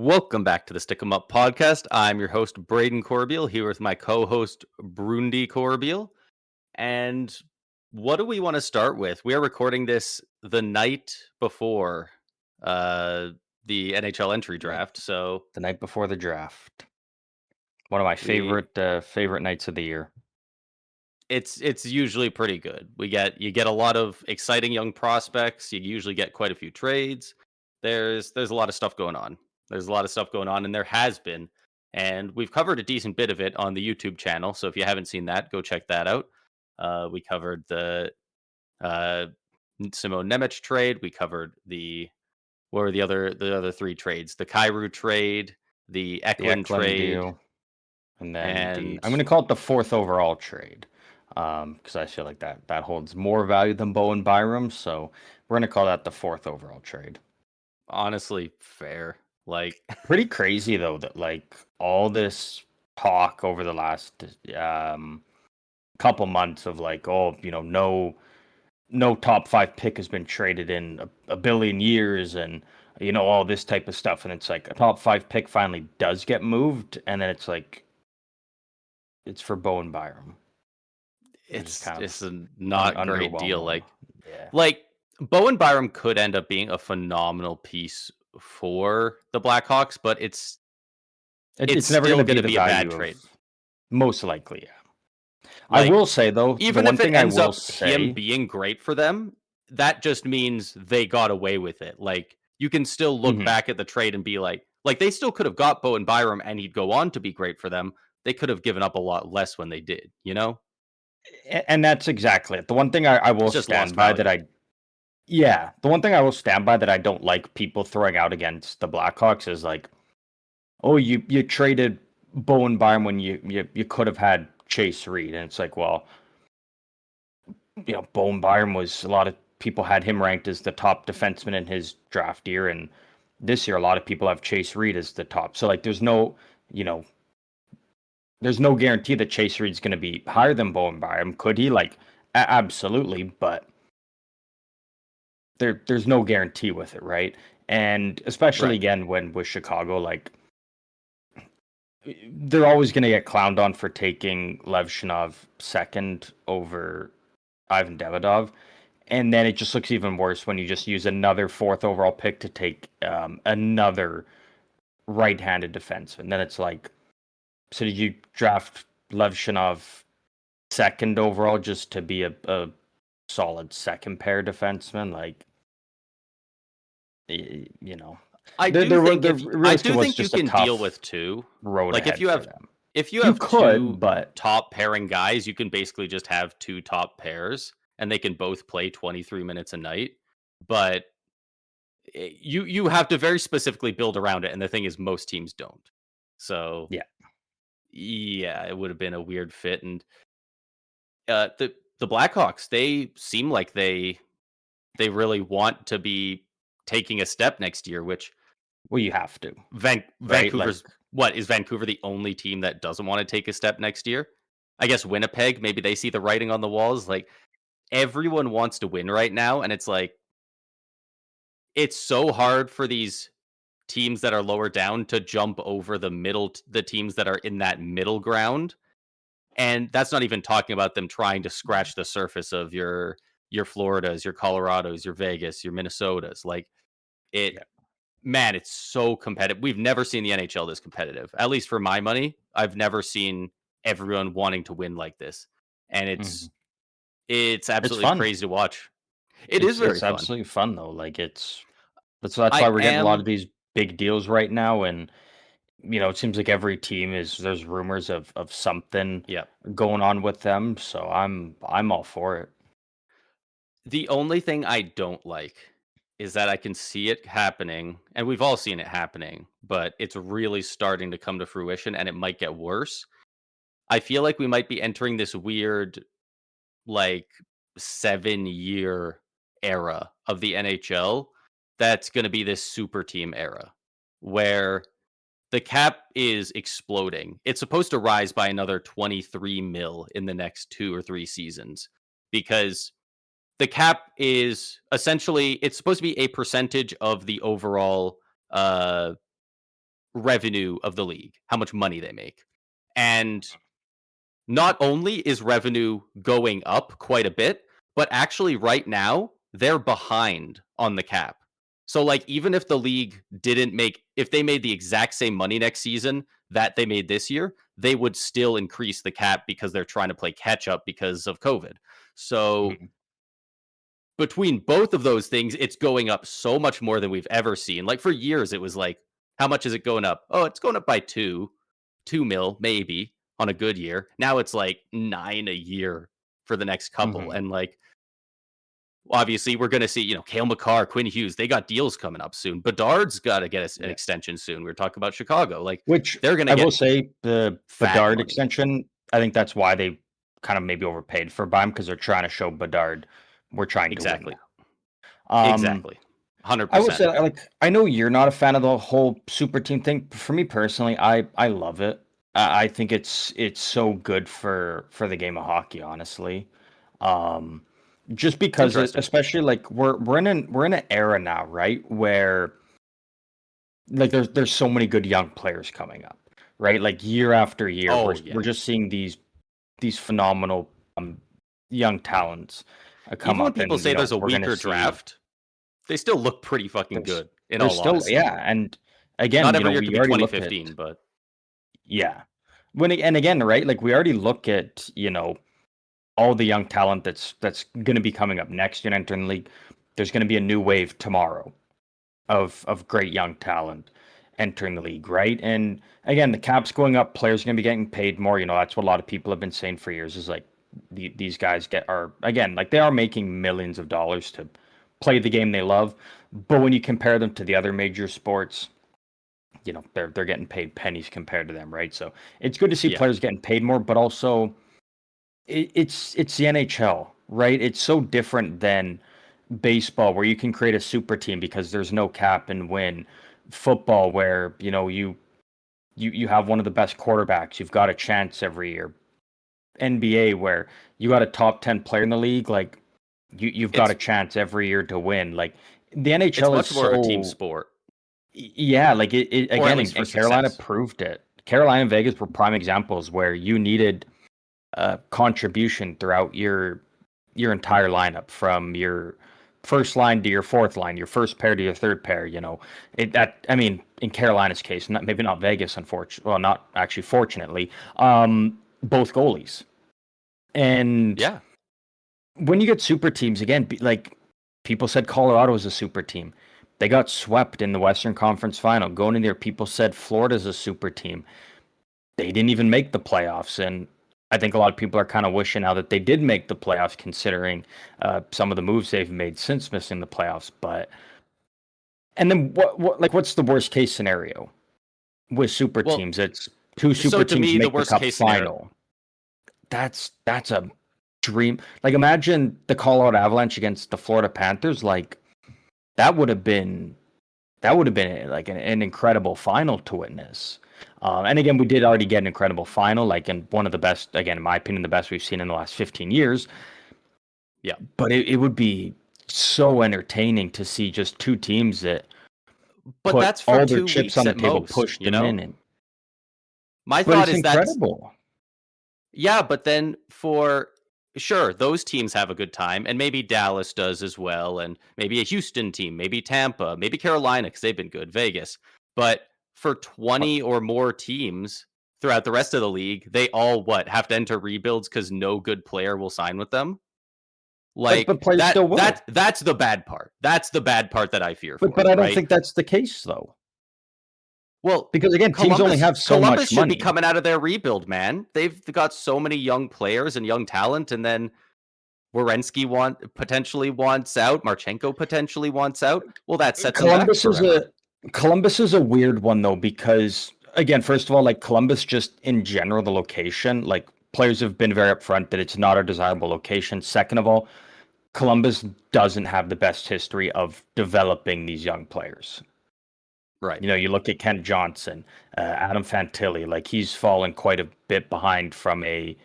Welcome back to the Stick 'em Up podcast. I'm your host, Braden Corbeil, here with my co host, Brundi Corbeil. And what do we want to start with? We are recording this the night before uh, the NHL entry Night draft. So the night before the draft. One of my we favorite nights of the year. it's usually pretty good. You get a lot of exciting young prospects. You usually get quite a few trades. There's a lot of stuff going on. There's a lot of stuff going on, and there has been. And we've covered a decent bit of it on the YouTube channel. So if you haven't seen that, go check that out. We covered the uh, Simone Nemec trade. We covered the what were the other three trades? The Kyrou trade, the The Eklund Eklund trade, deal, and then the and I'm gonna call it the fourth overall trade. Because I feel like that holds more value than Bowen Byram, so we're gonna call that the fourth overall trade. honestly, fair. Like Pretty crazy though that like all this talk over the last couple months of like, no top five pick has been traded in a billion years, and all this type of stuff, and it's like a top five pick finally does get moved, and then it's like it's for Bowen Byram, which is kind it's of a not great deal. underwhelming. Yeah, Like Bowen Byram could end up being a phenomenal piece for the Blackhawks, but it's it's never going still to going be to the be a bad value trade. of most likely. Yeah, I Like will say though, the even one if it thing I ends will up him say, being great for them, that just means they got away with it. Like you can still look Mhm. back at the trade and be like they still could have got Bowen Byram and he'd go on to be great for them. They could have given up a lot less when they did, you know? And that's exactly it. The one thing I will It's just lost stand by that value. I Yeah, the one thing I will stand by that I don't like people throwing out against the Blackhawks is like, oh, you traded Bowen Byram when you could have had Chase Reed, and it's like, well, Bowen Byram was a lot of people had him ranked as the top defenseman in his draft year, and this year a lot of people have Chase Reed as the top. So like, you know, there's no guarantee that Chase Reed's going to be higher than Bowen Byram. Could he? Like, absolutely, but there's no guarantee with it, right? And especially Right. again when with Chicago, like they're always going to get clowned on for taking Lev Shinov second over Ivan Davidov, and then it just looks even worse when you just use another fourth overall pick to take another right-handed defenseman. Then it's like, so did you draft Lev Shinov second overall just to be a solid second pair defenseman? Like, you know, I there do there were think there if I realistically do was think you just a can deal tough with two. road Like ahead for them. if you You have could, two but top pairing guys, you can basically just have two top pairs and they can both play 23 minutes a night. But you have to very specifically build around it, and the thing is most teams don't. So, yeah, yeah, it would have been a weird fit. And the Blackhawks, they seem like they really want to be taking a step next year, which well, you have to, right? Like, Vancouver's what is Vancouver the only team that doesn't want to take a step next year? I guess Winnipeg, maybe they see the writing on the walls. Like everyone wants to win right now, and it's like it's so hard for these teams that are lower down to jump over the teams that are in that middle ground. And that's not even talking about them trying to scratch the surface of your Floridas, your Colorados, your Vegas, your Minnesotas. Like it yeah, man, it's so competitive. We've never seen the NHL this competitive. At least for my money, I've never seen everyone wanting to win like this. And mhm. it's It's absolutely fun. crazy to watch. It is very It's fun. absolutely fun though. Like, that's I why we're getting a lot of am these big deals right now, and it seems like every team there's rumors of something yeah. going on with them. So I'm all for it. The only thing I don't like is that I can see it happening, and we've all seen it happening, but it's really starting to come to fruition and it might get worse. I feel like we might be entering this weird, like, 7-year era of the NHL that's going to be this super team era where the cap is exploding. It's supposed to rise by another 23 mil in the next 2 or 3 seasons because the cap is essentially it's supposed to be a percentage of the overall uh revenue of the league, how much money they make. And not only is revenue going up quite a bit, but actually right now they're behind on the cap. So like even if the league didn't make if they made the exact same money next season that they made this year, they would still increase the cap because they're trying to play catch up because of COVID. So Mhm. between both of those things, it's going up so much more than we've ever seen. Like for years, it was like, how much is it going up? Oh, it's going up by 2 mil, maybe on a good year. Now it's like 9 a year for the next couple. Mhm. And like, obviously, we're going to see, Kale McCarr, Quinn Hughes, they got deals coming up soon. Bedard's got to get an Yeah. extension soon. We were talking about Chicago. Like, Which they're going to I will get say, the fat Bedard money. extension, I think that's why they kind of maybe overpaid for Bime, because they're trying to show Bedard we're trying to win Exactly. now. Exactly. I will 100%. say, like, I know you're not a fan of the whole super team thing. But for me personally, I love it. I think it's so good for the game of hockey, honestly. Um, just It's because interesting. especially like we're in an era now, right, where like there's so many good young players coming up, right? Like year after year, we're Oh, we're yeah. just seeing these phenomenal young talents come Even when up, people and say there's a we're gonna weaker see draft, they still look pretty fucking there's good, in there's all still, honesty. yeah, and Not again, every year could we be already look at, 2015, but yeah, and again, right, like we already look at all the young talent that's gonna be coming up next year and entering the league. There's gonna be a new wave tomorrow of great young talent entering the league, right? And again, the cap's going up, players are going to be getting paid more. That's what a lot of people have been saying for years is like these guys are again like they are making millions of dollars to play the game they love, but when you compare them to the other major sports, they're getting paid pennies compared to them, right? So it's good to see yeah. players getting paid more, but also it's the NHL, right? It's so different than baseball where you can create a super team because there's no cap and win. Football where you have one of the best quarterbacks, you've got a chance every year. NBA where you got a top 10 player in the league, like you've got a It's chance every year to win. Like the it's NHL is much more of a team so, sport, yeah, like it or at again, least for and Carolina success. proved it. Carolina and Vegas were prime examples where you needed contribution throughout your entire lineup, from your first line to your fourth line, your first pair to your third pair. I mean, in Carolina's case, maybe not Vegas, unfortunately, well, not actually, fortunately, both goalies. And Yeah. when you get super teams again, like people said, Colorado was a super team. They got swept in the Western Conference Final. Going in there, people said Florida's a super team. They didn't even make the playoffs, and I think a lot of people are kind of wishing now that they did make the playoffs, considering some of the moves they've made since missing the playoffs. But and then what's the worst case scenario with super Well, teams? It's two so super to teams me, the make the worst cup case scenario. final. That's a dream. Like imagine the Colorado Avalanche against the Florida Panthers. Like that would have been like an incredible final to witness. And again, we did already get an incredible final, like in one of the best, again, in my opinion, the best we've seen in the last 15 years. Yeah. But it would be so entertaining to see just two teams that But put that's for all their 2 chips on weeks the at table, most, push them in, and My but thought it's is that's incredible. yeah, but then for sure, those teams have a good time, and maybe Dallas does as well, and maybe a Houston team, maybe Tampa, maybe Carolina because 'cause they've been good, Vegas. But for 20 or more teams throughout the rest of the league, they all have to enter rebuilds because no good player will sign with them? But Like, players still will. that's the bad part. That's the bad part that I fear But for, I don't right? think that's the case though, Well, because again, teams only Columbus have so Columbus much should be money. coming out of their rebuild, man. They've got so many young players and young talent, and then Werenski potentially wants out. Marchenko potentially wants out. Well, that sets them back Columbus is a forever. Columbus is a weird one though, because again, first of all, like Columbus, just in general, the location, like players have been very upfront that it's not a desirable location. Second of all, Columbus doesn't have the best history of developing these young players. Right. You look at Kent Johnson, Adam Fantilli, like he's fallen quite a bit behind from a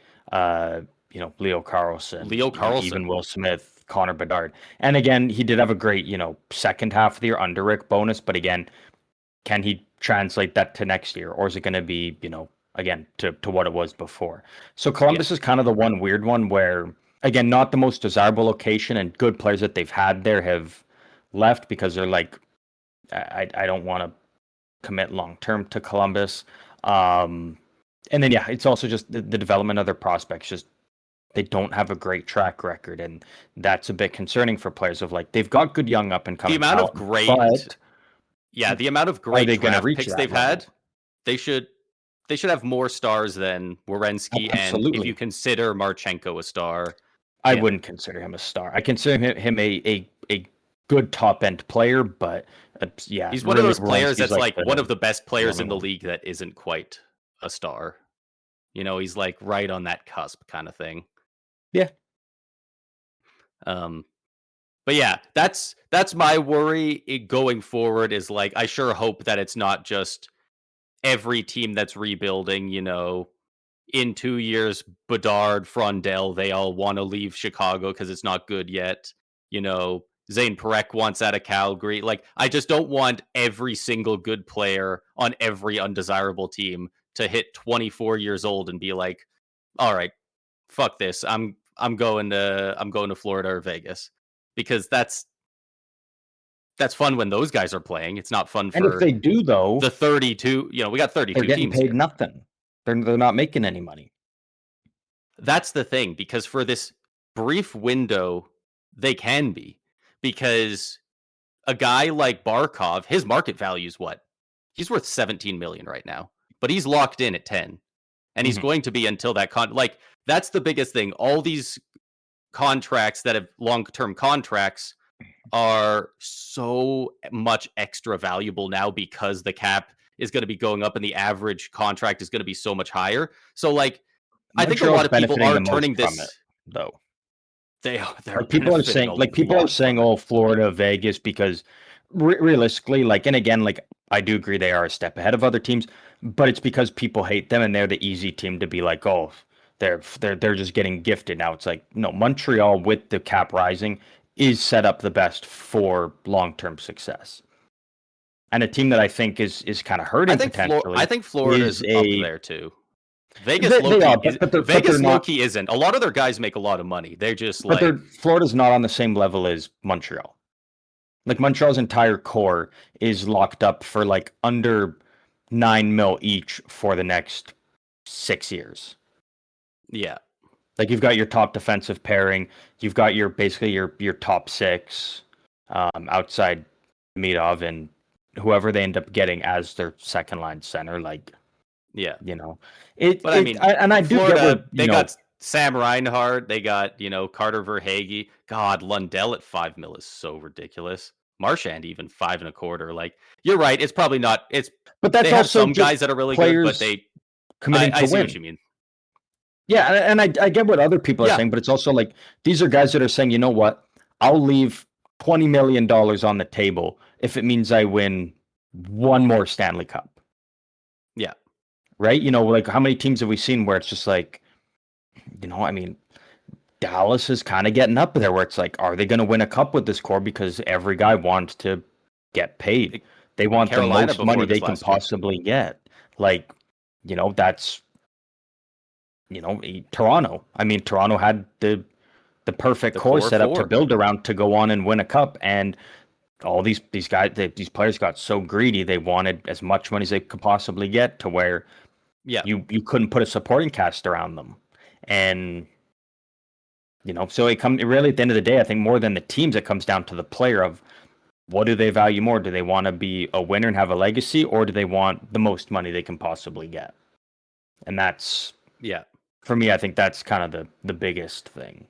Leo Carlson, Leo even Carlson. Will Smith, Connor Bedard. And again, he did have a great, second half of the year under Rick Bonus, but again, can he translate that to next year, or is it going to be, again, to what it was before? So Yeah. Columbus is kind of the one weird one where, again, not the most desirable location, and good players that they've had there have left because they're like, I don't want to commit long term to Columbus. And then, yeah, it's also just the development of their prospects. Just they don't have a great track record, and that's a bit concerning for players. Of like they've got good young up and The coming amount of talent, great but the amount of are great they going to draft reach picks that they've had, level? they should have more stars than Werenski, and if you Absolutely. consider Marchenko a star, I yeah, wouldn't consider him a star. I consider him a good top end player, but yeah, he's one of really, those players Werenski's that's like like one of the best the players only in the one. league that isn't quite a star. He's like right on that cusp kind of thing. Yeah, Um, but yeah, that's my worry going forward. Is like I sure hope that it's not just every team that's rebuilding. In 2 years, Bedard, Frondell, they all want to leave Chicago because it's not good yet. Zane Parekh wants out of Calgary. Like, I just don't want every single good player on every undesirable team to hit 24 years old and be like, all right, fuck this. I'm going to Florida or Vegas because that's fun when those guys are playing. It's not fun and if for they do the though, 32. We got they're 32 getting teams paid here. nothing. They're not making any money. That's the thing, because for this brief window, they can be. Because a guy like Barkov, his market value is what? He's worth 17 million right now, but he's locked in at 10. And he's Mhm. going to be until that like that's the biggest thing. All these contracts that have long-term contracts are so much extra valuable now because the cap is going to be going up and the average contract is going to be so much higher. So like I think a lot Montreal's of people benefiting are the most turning from it, this. though. They're Like people are benefiting saying, a like people are lot saying, from it. oh, Florida, Vegas, because realistically, like, and again, like I do agree they are a step ahead of other teams, but it's because people hate them and they're the easy team to be like, oh, they're just getting gifted now. It's like no, Montreal with the cap rising is set up the best for long term success, and a team that I think is kind of hurting I potentially think is Florida's up a there too. Vegas they are, Loki is but they're Vegas not. Loki isn't. A lot of their guys make a lot of money. They're just But like they're Florida's not on the same level as Montreal. Like Montreal's entire core is locked up for like under 9 mil each for the next 6 years. yeah. Like you've got your top defensive pairing, you've got your basically your top six, outside Midov and whoever they end up getting as their second line center. Like Yeah. you know, But I mean, and I do get where Florida, they got Sam Reinhart, they got, Carter Verhaeghe. God, Lundell at 5 mil is so ridiculous. Marchand even five and a quarter. Like, you're right. It's probably not it's but they that's have also some just guys that are really good, but players they committing I to see what win. you mean. Yeah, and I get what other people are Yeah. saying, but it's also like these are guys that are saying, you know what, I'll leave $20 million on the table if it means I win one more Stanley Cup, Yeah. right? Like how many teams have we seen where it's just like, I mean, Dallas is kind of getting up there where it's like, are they going to win a cup with this core? Because every guy wants to get paid. They want the Carolina most money before they this can last year. possibly get. Like, that's Toronto. I mean, Toronto had the perfect The core core set up to four. build around to go on and win a cup. And all these guys, these players got so greedy. They wanted as much money as they could possibly get to where Yeah. you couldn't put a supporting cast around them. And so it really at the end of the day, I think more than the teams, it comes down to the player of what do they value more? Do they want to be a winner and have a legacy, or do they want the most money they can possibly get? And that's Yeah. for me, I think that's kind of the biggest thing.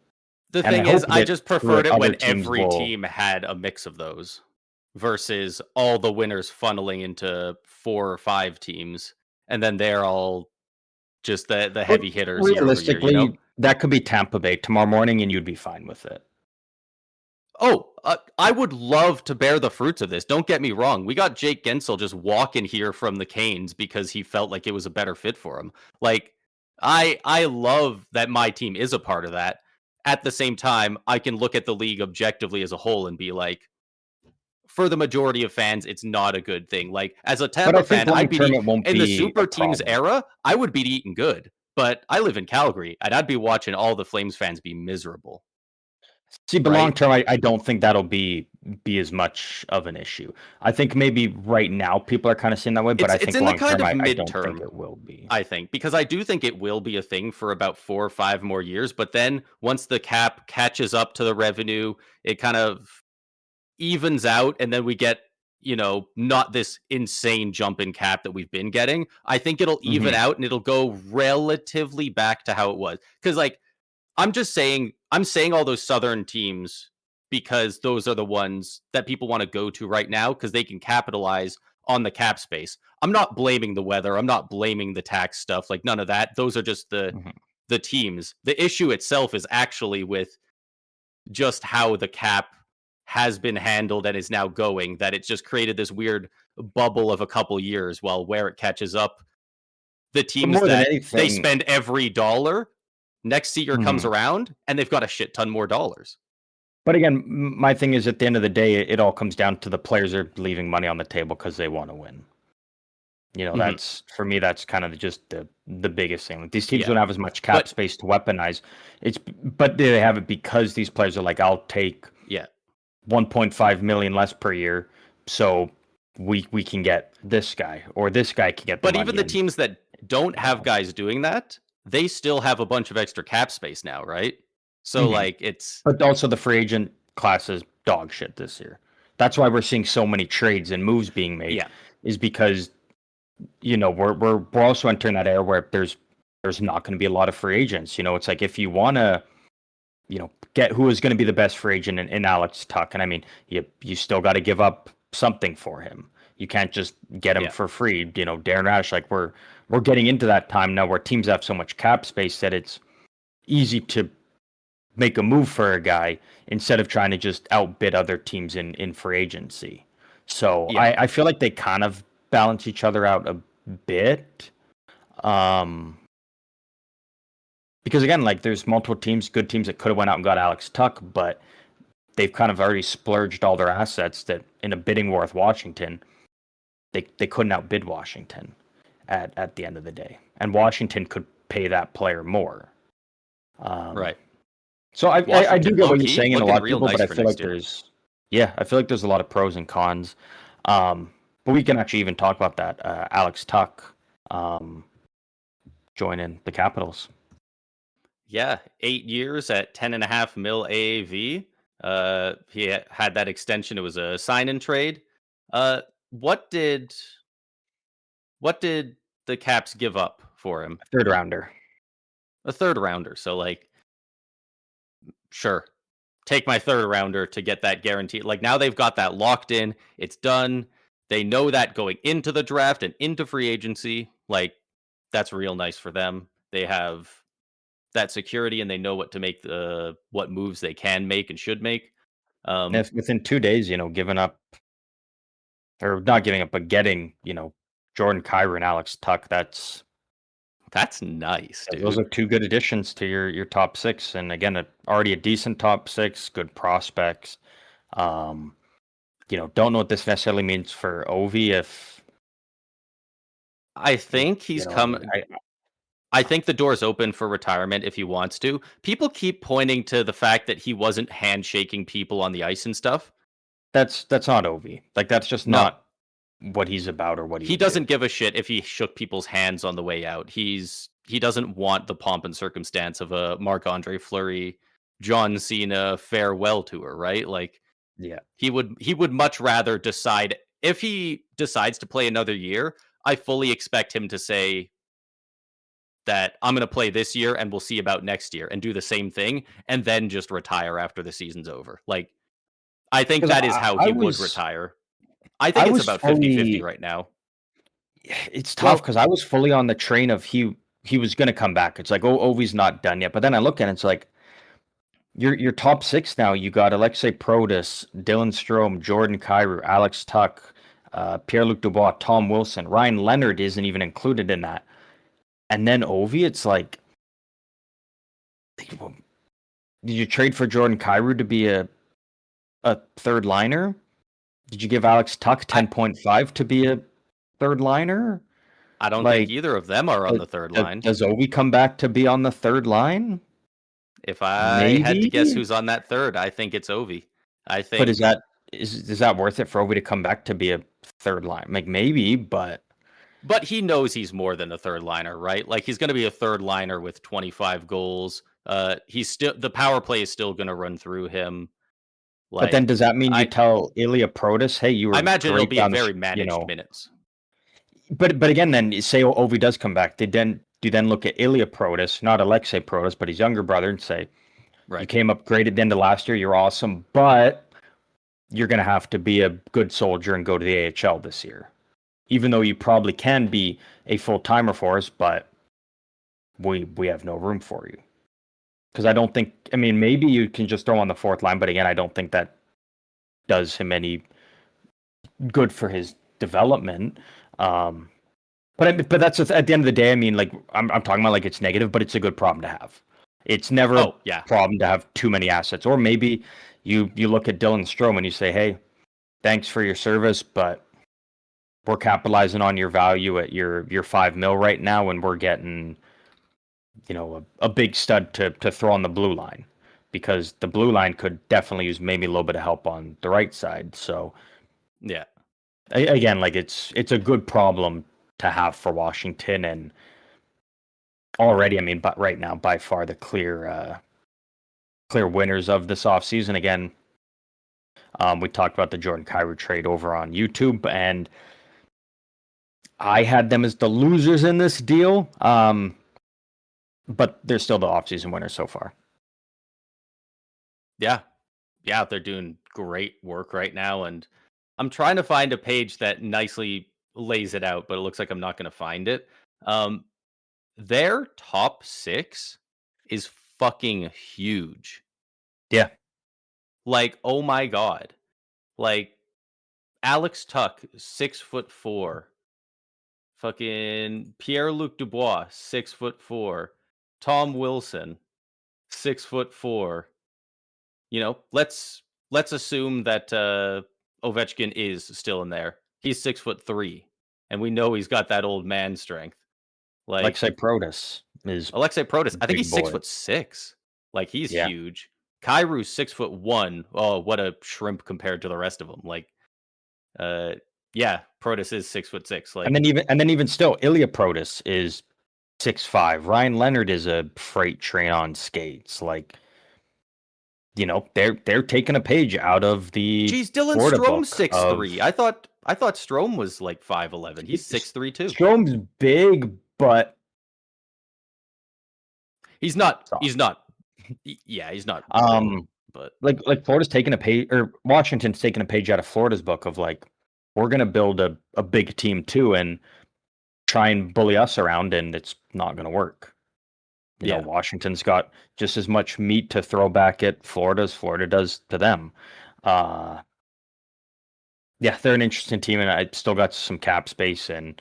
The And I thing is, hope I that just through preferred it, it other when teams every will. team had a mix of those versus all the winners funneling into 4 or 5 teams, and then they're all just the But heavy hitters year over year. realistically, that could be Tampa Bay tomorrow morning, and you'd be fine with it. Oh, I would love to bear the fruits of this. Don't get me wrong. We got Jake Gensel just walking here from the Canes because he felt like it was a better fit for him. Like, I love that my team is a part of that. At the same time, I can look at the league objectively as a whole and be like, for the majority of fans, it's not a good thing. Like as a But I Tampa think fan, long term it won't in the be a super teams problem. era, I would be eating good. But I live in Calgary, and I'd be watching all the Flames fans be miserable, See, but long right? term, I don't think that'll be as much of an issue. I think maybe right now people are kind of seeing that way, but I It's think in the long kind term, of I don't think midterm, it will be. I think, because I do think it will be a thing for about 4 or 5 more years, but then once the cap catches up to the revenue, it kind of evens out, and then we get, not this insane jump in cap that we've been getting. I think it'll even Hmm. out and it'll go relatively back to how it was. Because like I'm saying all those southern teams because those are the ones that people want to go to right now because they can capitalize on the cap space. I'm not blaming the weather. I'm not blaming the tax stuff. Like none of that. Those are just Hmm. the teams. The issue itself is actually with just how the cap has been handled and is now going, that it's just created this weird bubble of a couple years while where it catches up, the But teams more than that they anything, spend every dollar, next year comes mhm. around and they've got a shit ton more dollars. But again, my thing is at the end of the day, it all comes down to the players are leaving money on the table because they want to win. Mhm. That's for me. That's kind of just the biggest thing. Like these teams Yeah. don't have as much cap But space to weaponize. But they have it because these players are like, I'll take yeah. 1.5 million less per year, so we can get this guy or this guy can get the But even money the and teams that don't you have know. guys doing that, they still have a bunch of extra cap space now, right? So Hmm. like it's But also the free agent class is dog shit this year. That's why we're seeing so many trades and moves being made, yeah. is because we're also entering that era where there's not going to be a lot of free agents. It's like if you want to get who is going to be the best free agent in Alex Tuch, and I mean you still got to give up something for him. You can't just get him Yeah. for free. Darren Radish, like we're getting into that time now where teams have so much cap space that it's easy to make a move for a guy instead of trying to just outbid other teams in free agency. So Yeah. I feel like they kind of balance each other out a bit. Um, because again, like there's multiple teams, good teams that could have went out and got Alex Tuch, but they've kind of already splurged all their assets that in a bidding war with Washington, they couldn't outbid Washington at the end of the day. And Washington could pay that player more. Um, Right. So I do Washington, get low what you're key, saying in a looking lot of real people, but nice I for feel like next year. there's a lot of pros and cons. But we can actually even talk about that. Alex Tuch um, joining the Capitals. Yeah, 8 years at 10.5 mil AAV. He had that extension. It was a sign and trade. Uh, what did what did the Caps give up for him? Third rounder. A third rounder. So like, sure, take my third rounder to get that guarantee. Like now they've got that locked in. It's done. They know that going into the draft and into free agency. Like that's real nice for them. They have that security and they know what to make the what moves they can make and should make. And Um, if within 2 days, giving up or not giving up, but getting, Jordan Kyrou and Alex Tuch, that's nice, those dude. are two good additions to your top six. And again, already a decent top six, good prospects. Um, don't know what this necessarily means for Ovi I if think he's I mean, come. I think the door's open for retirement if he wants to. People keep pointing to the fact that he wasn't handshaking people on the ice and stuff. that's not Ovi. Like that's just No, not what he's about or what he he would do. doesn't give a shit if he shook people's hands on the way out. He doesn't want the pomp and circumstance of a Marc Andre Fleury, John Cena farewell tour, right? Like Yeah. he would much rather decide if he decides to play another year. I fully expect him to say that I'm going to play this year and we'll see about next year and do the same thing and then just retire after the season's over. Like I think Because that is how I he would was retire. I I think it's was about 50-50 fully right now. it's tough Well, because I was fully on the train of he was gonna come back. It's like, oh, Ovi's not done yet. But then I look at it, it's like your top six now. You got Alexei Protas, Dylan Strome, Jordan Kyrou, Alex Tuch, Pierre-Luc Dubois, Tom Wilson. Ryan Leonard isn't even included in that. And then Ovi, it's like, did you trade for Jordan Kyrou to be a third liner? Did you give Alex Tuch I 10.5 to be a third liner? I don't think Like, either of them are on the third line. does Ovi come back to be on the third line? If I had to guess Maybe. who's on that third, I think it's Ovi. I But think is that worth it for Ovi to come back to be a third line? Like maybe, but but he knows he's more than a third liner, right? Like he's going to be a third liner with 25 goals. He's still the power play is still going to run through him. then Like does that mean you I tell Ilya Protas, hey, you I were imagine it'll great be a down the, very managed minutes. but again, then say Ovi does come back, they then do then look at Ilya Protas, not Alexei Protas, but his younger brother, and say, you Right. came up great at the end of last year, you're awesome, but you're going to have to be a good soldier and go to the AHL this year. Even though you probably can be a full timer for us, but we have no room for you. Because I don't think, I mean, maybe you can just throw on the fourth line, but again, I don't think that does him any good for his development. But that's at the end of the day. I mean, like I'm talking about like it's negative, but it's a good problem to have. It's never a Oh, yeah. problem to have too many assets. Or maybe you look at Dylan Strome and you say, hey, thanks for your service, but we're capitalizing on your value at your $5 million right now, and we're getting a big stud to throw on the blue line, because the blue line could definitely use maybe a little bit of help on the right side. So Yeah. again, like it's a good problem to have for Washington, and already, I mean, but right now by far the clear winners of this offseason. Again, we talked about the Jordan Kyrou trade over on YouTube, and I had them as the losers in this deal. But they're still the offseason winners so far. Yeah. Yeah, they're doing great work right now, and I'm trying to find a page that nicely lays it out, but it looks like I'm not going to find it. Um, their top 6 is fucking huge. Yeah. Like, oh my god. Like Alex Tuch, 6'4". Fucking Pierre-Luc Dubois, 6'4". Tom Wilson, 6'4". Let's assume that Ovechkin is still in there. He's 6'3", and we know he's got that old man strength. Like Alexei Protas is Alexei Protas, I think big he's boy. 6'6". Like he's Yeah. huge. Kairou's 6'1". Oh, what a shrimp compared to the rest of them. Like, uh, yeah, Protas is 6'6". Like, And then even still, Ilya Protas is 6'5". Ryan Leonard is a freight train on skates. Like, they're taking a page out of the geez, Dylan Florida Strome's book six of three. I thought Strome was like 5'11". He's 6'3" too. Strome's big, but He's not. soft. He's not. Yeah, he's not little, Um, but like Florida's taking a page, or Washington's taking a page out of Florida's book of like, we're gonna build a big team too and try and bully us around, and it's not gonna work. yeah, Washington's got just as much meat to throw back at Florida as Florida does to them. Uh, yeah, they're an interesting team, and I still got some cap space, and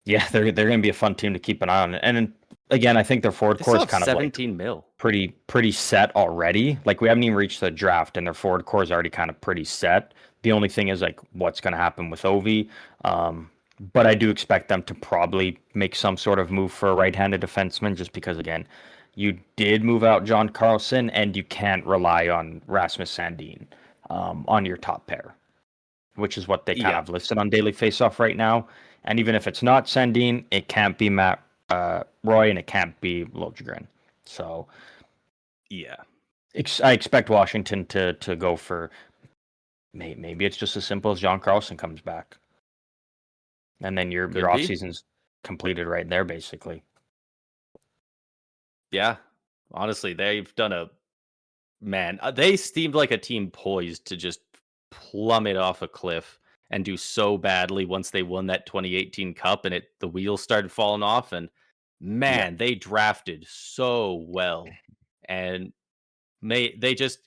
yeah, they're going to be a fun team to keep an eye on. And again, I think their forward they core still is have kind of like 17 mil. pretty set already. Like we haven't even reached the draft, and their forward core is already kind of pretty set. The only thing is like what's going to happen with Ovi. But I do expect them to probably make some sort of move for a right-handed defenseman, just because again, you did move out John Carlson, and you can't rely on Rasmus Sandin on your top pair, which is what they kind Yeah, of listed on Daily Faceoff right now. And even if it's not Sandin, it can't be Matt Roy, and it can't be Liljegren. So yeah, I expect Washington to go for maybe it's just as simple as John Carlson comes back, and then your could off be. season's completed right there, basically. Yeah, honestly, they've done a man. They seemed like a team poised to just plummet off a cliff and do so badly once they won that 2018 Cup, and the wheels started falling off. And Yeah, man, they drafted so well, and they just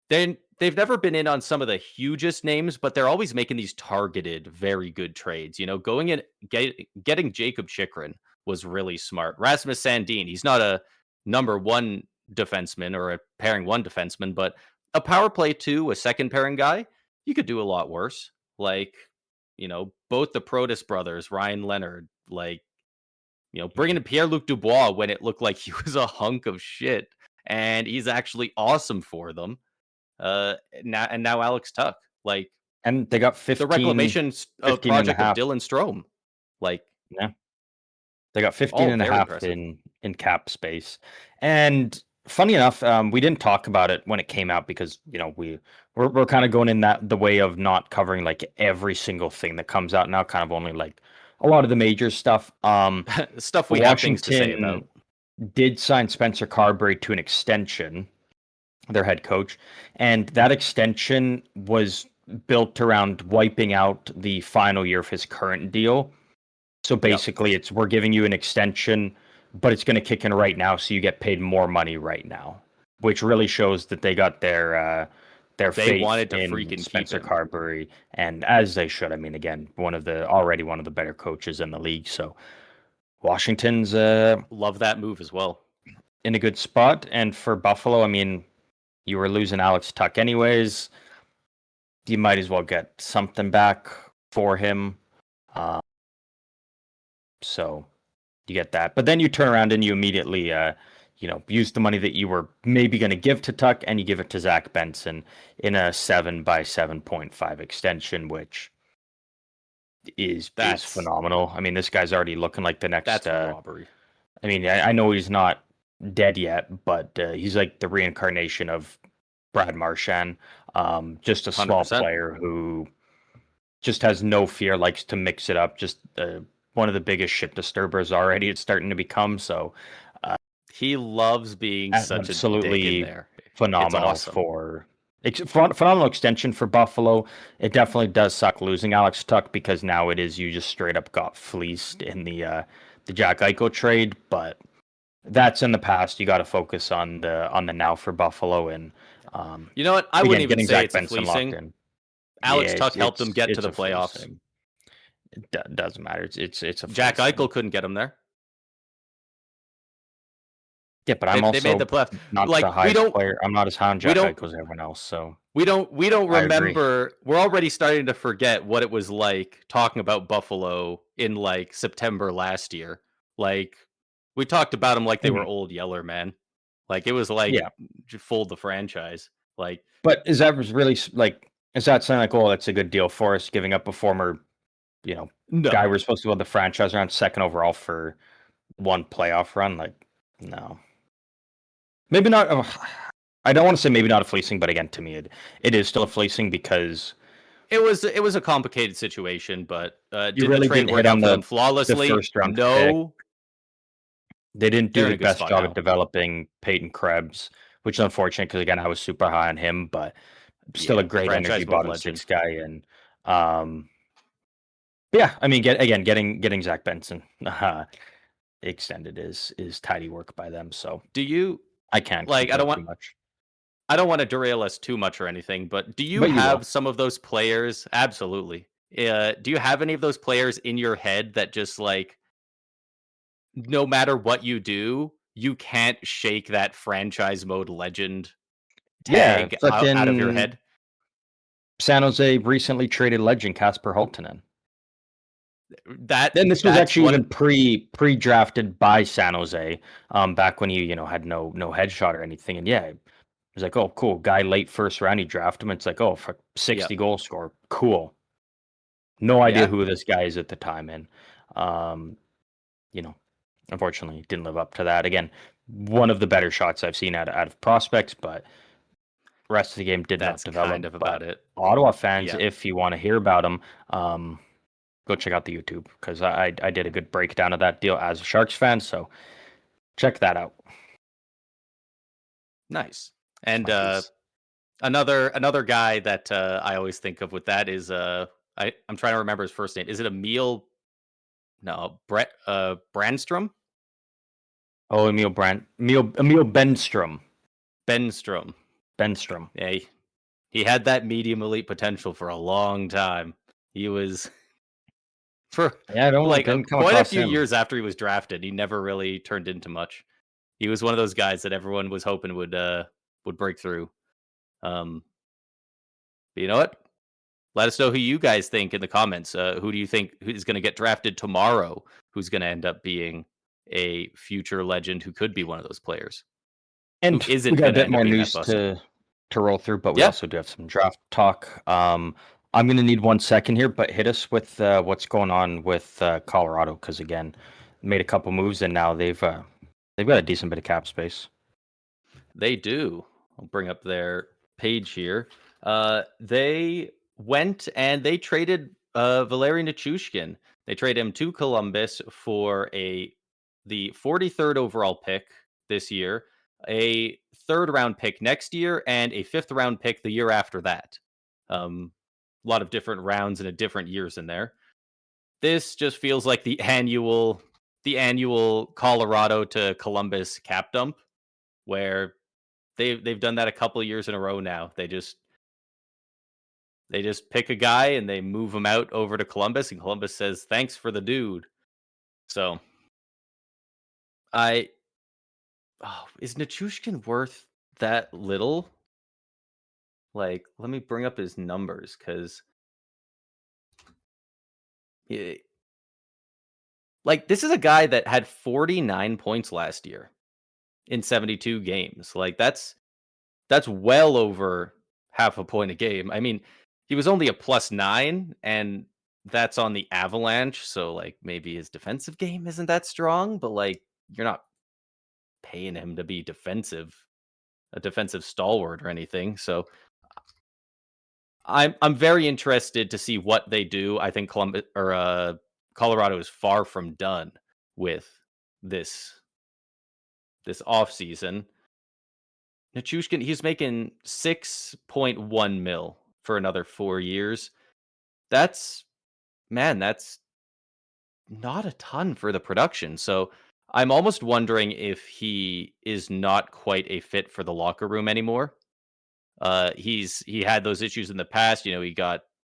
they've never been in on some of the hugest names, but they're always making these targeted, very good trades. Going in getting Jacob Chikrin was really smart. Rasmus Sandin, he's not a number one defenseman or a pairing one defenseman, but a power play two, a second pairing guy. you could do a lot worse. Like, both the Protus brothers, Ryan Leonard, like, bringing in Pierre-Luc Dubois when it looked like he was a hunk of shit, and he's actually awesome for them. Now Alex Tuch, like And they got the 15, reclamation 15 and a project of half. Dylan Strome, like Yeah. They got 15 all and a very half impressive. in cap space. And funny enough, we didn't talk about it when it came out because, we're kind of going in that the way of not covering like every single thing that comes out now, kind of only like a lot of the major stuff. Stuff we have things to say Washington about. did sign Spencer Carberry to an extension, their head coach, and that extension was built around wiping out the final year of his current deal. So Yep. basically, it's we're giving you an extension, but it's going to kick in right now, so you get paid more money right now, which really shows that they got their They faith wanted to in freaking keep Spencer him. Carberry, and as they should. I mean, again, already one of the better coaches in the league. So Washington's Love that move as well. in a good spot, and for Buffalo, I mean, you were losing Alex Tuck anyways. You might as well get something back for him. Uh, so you get that. But then you turn around and you immediately, use the money that you were maybe going to give to Tuck and you give it to Zach Benson in a 7 by 7.5 extension, which is That's phenomenal. I mean, this guy's already looking like the next. that's robbery. I mean, I know he's not dead yet, but he's like the reincarnation of Brad Marchand. Just a small 100%. player who just has no fear, likes to mix it up. Just one of the biggest shit disturbers already. It's starting to become so. Uh, He loves being such a dick in Absolutely there. It's phenomenal awesome. for phenomenal extension for Buffalo. It definitely does suck losing Alex Tuck because now it is you just straight up got fleeced in the Jack Eichel trade, but that's in the past. You got to focus on the now for Buffalo and You know what? I wouldn't again even getting say Zach it's a Benson locked fleecing. in. Alex Yeah, Tuck helped them get to it's the a playoffs. fleecing. Doesn't matter. It's a Jack fleecing. Eichel couldn't get him there. Yeah, but They I'm they made the also playoffs. not the Like highest player. I'm not as high on we Jack don't Eichel as everyone else, so we don't I agree. remember. We're already starting to forget what it was like talking about Buffalo in like September last year. Like we talked about them like they were Mhm. old Yeller, man. Like it was like Yeah, fold the franchise. Like but is that something like, oh, that's a good deal for us, giving up a former, you know, guy no, we're supposed to build the franchise around second overall for one playoff run? Like, no, maybe not. I don't want to say maybe not a fleecing, but again, to me, it is still a fleecing because it was a complicated situation, but you did the really trade didn't work hit out on for them the flawlessly? first round pick. No, They didn't do they're in the a good best spot job at now. developing Peyton Krebs, which is unfortunate because again, I was super high on him, but still a Yeah, great energy franchise mode bottom legend. six guy. And um, yeah, I mean, getting Zach Benson extended is tidy work by them, so Do you I can't like? complain too much. I don't want to derail us too much or anything, but do you But you have will. some of those players? Absolutely. Do you have any of those players in your head that just like no matter what you do, you can't shake that franchise mode legend Yeah, tag out of your fucking head? San Jose recently traded legend Casper Holtonen. That Then this was that's actually one. even pre-drafted by San Jose, back when you had no headshot or anything. And yeah, it was like, oh, cool, guy late first round, you draft him. It's like, oh, for Yep. 60 goal scorer, cool. No idea Yeah, who this guy is at the time, and um, you know, unfortunately, didn't live up to that. Again, one of the better shots I've seen out of prospects, but rest of the game did not that's develop. kind of about But it. Ottawa fans, Yeah. if you want to hear about them, go check out the YouTube because I did a good breakdown of that deal as a Sharks fan. So check that out. Nice. And Nice. another guy that I always think of with that is I'm trying to remember his first name. Is it Emil? No, Brett Brandstrom? Oh, Emil Benstrom. Benstrom. Benstrom. Yeah, he had that medium elite potential for a long time. He was for Yeah, I don't like didn't come quite a across few him. years after he was drafted. He never really turned into much. He was one of those guys that everyone was hoping would break through. But you know what? Let us know who you guys think in the comments. Who do you think is going to get drafted tomorrow? Who's going to end up being a future legend who could be one of those players? Who And we isn't got a going to bit end up more being that news bust? to roll through, but we Yeah, also do have some draft talk. I'm gonna need 1 second here, but hit us with what's going on with Colorado, because again, made a couple moves and now they've got a decent bit of cap space. they do. I'll bring up their page here. They went and they traded Valeri Nichuskhin. They traded him to Columbus for the 43rd overall pick this year, a third round pick next year, and a fifth round pick the year after that. A lot of different rounds and a different years in there. This just feels like the annual Colorado to Columbus cap dump where they've done that a couple of years in a row now. They just pick a guy and they move him out over to Columbus, and Columbus says, "Thanks for the dude." So I is Nichushkin worth that little? Like, let me bring up his numbers because like this is a guy that had 49 points last year in 72 games. Like that's well over half a point a game. I mean, he was only a +9, and that's on the Avalanche, so, like, maybe his defensive game isn't that strong, but, like, you're not paying him to be a defensive stalwart or anything, so I'm very interested to see what they do. I think Colorado is far from done with this this offseason. Nichushkin, he's making 6.1 mil for another 4 years. That's that's not a ton for the production. So I'm almost wondering if he is not quite a fit for the locker room anymore. He had those issues in the past. You know,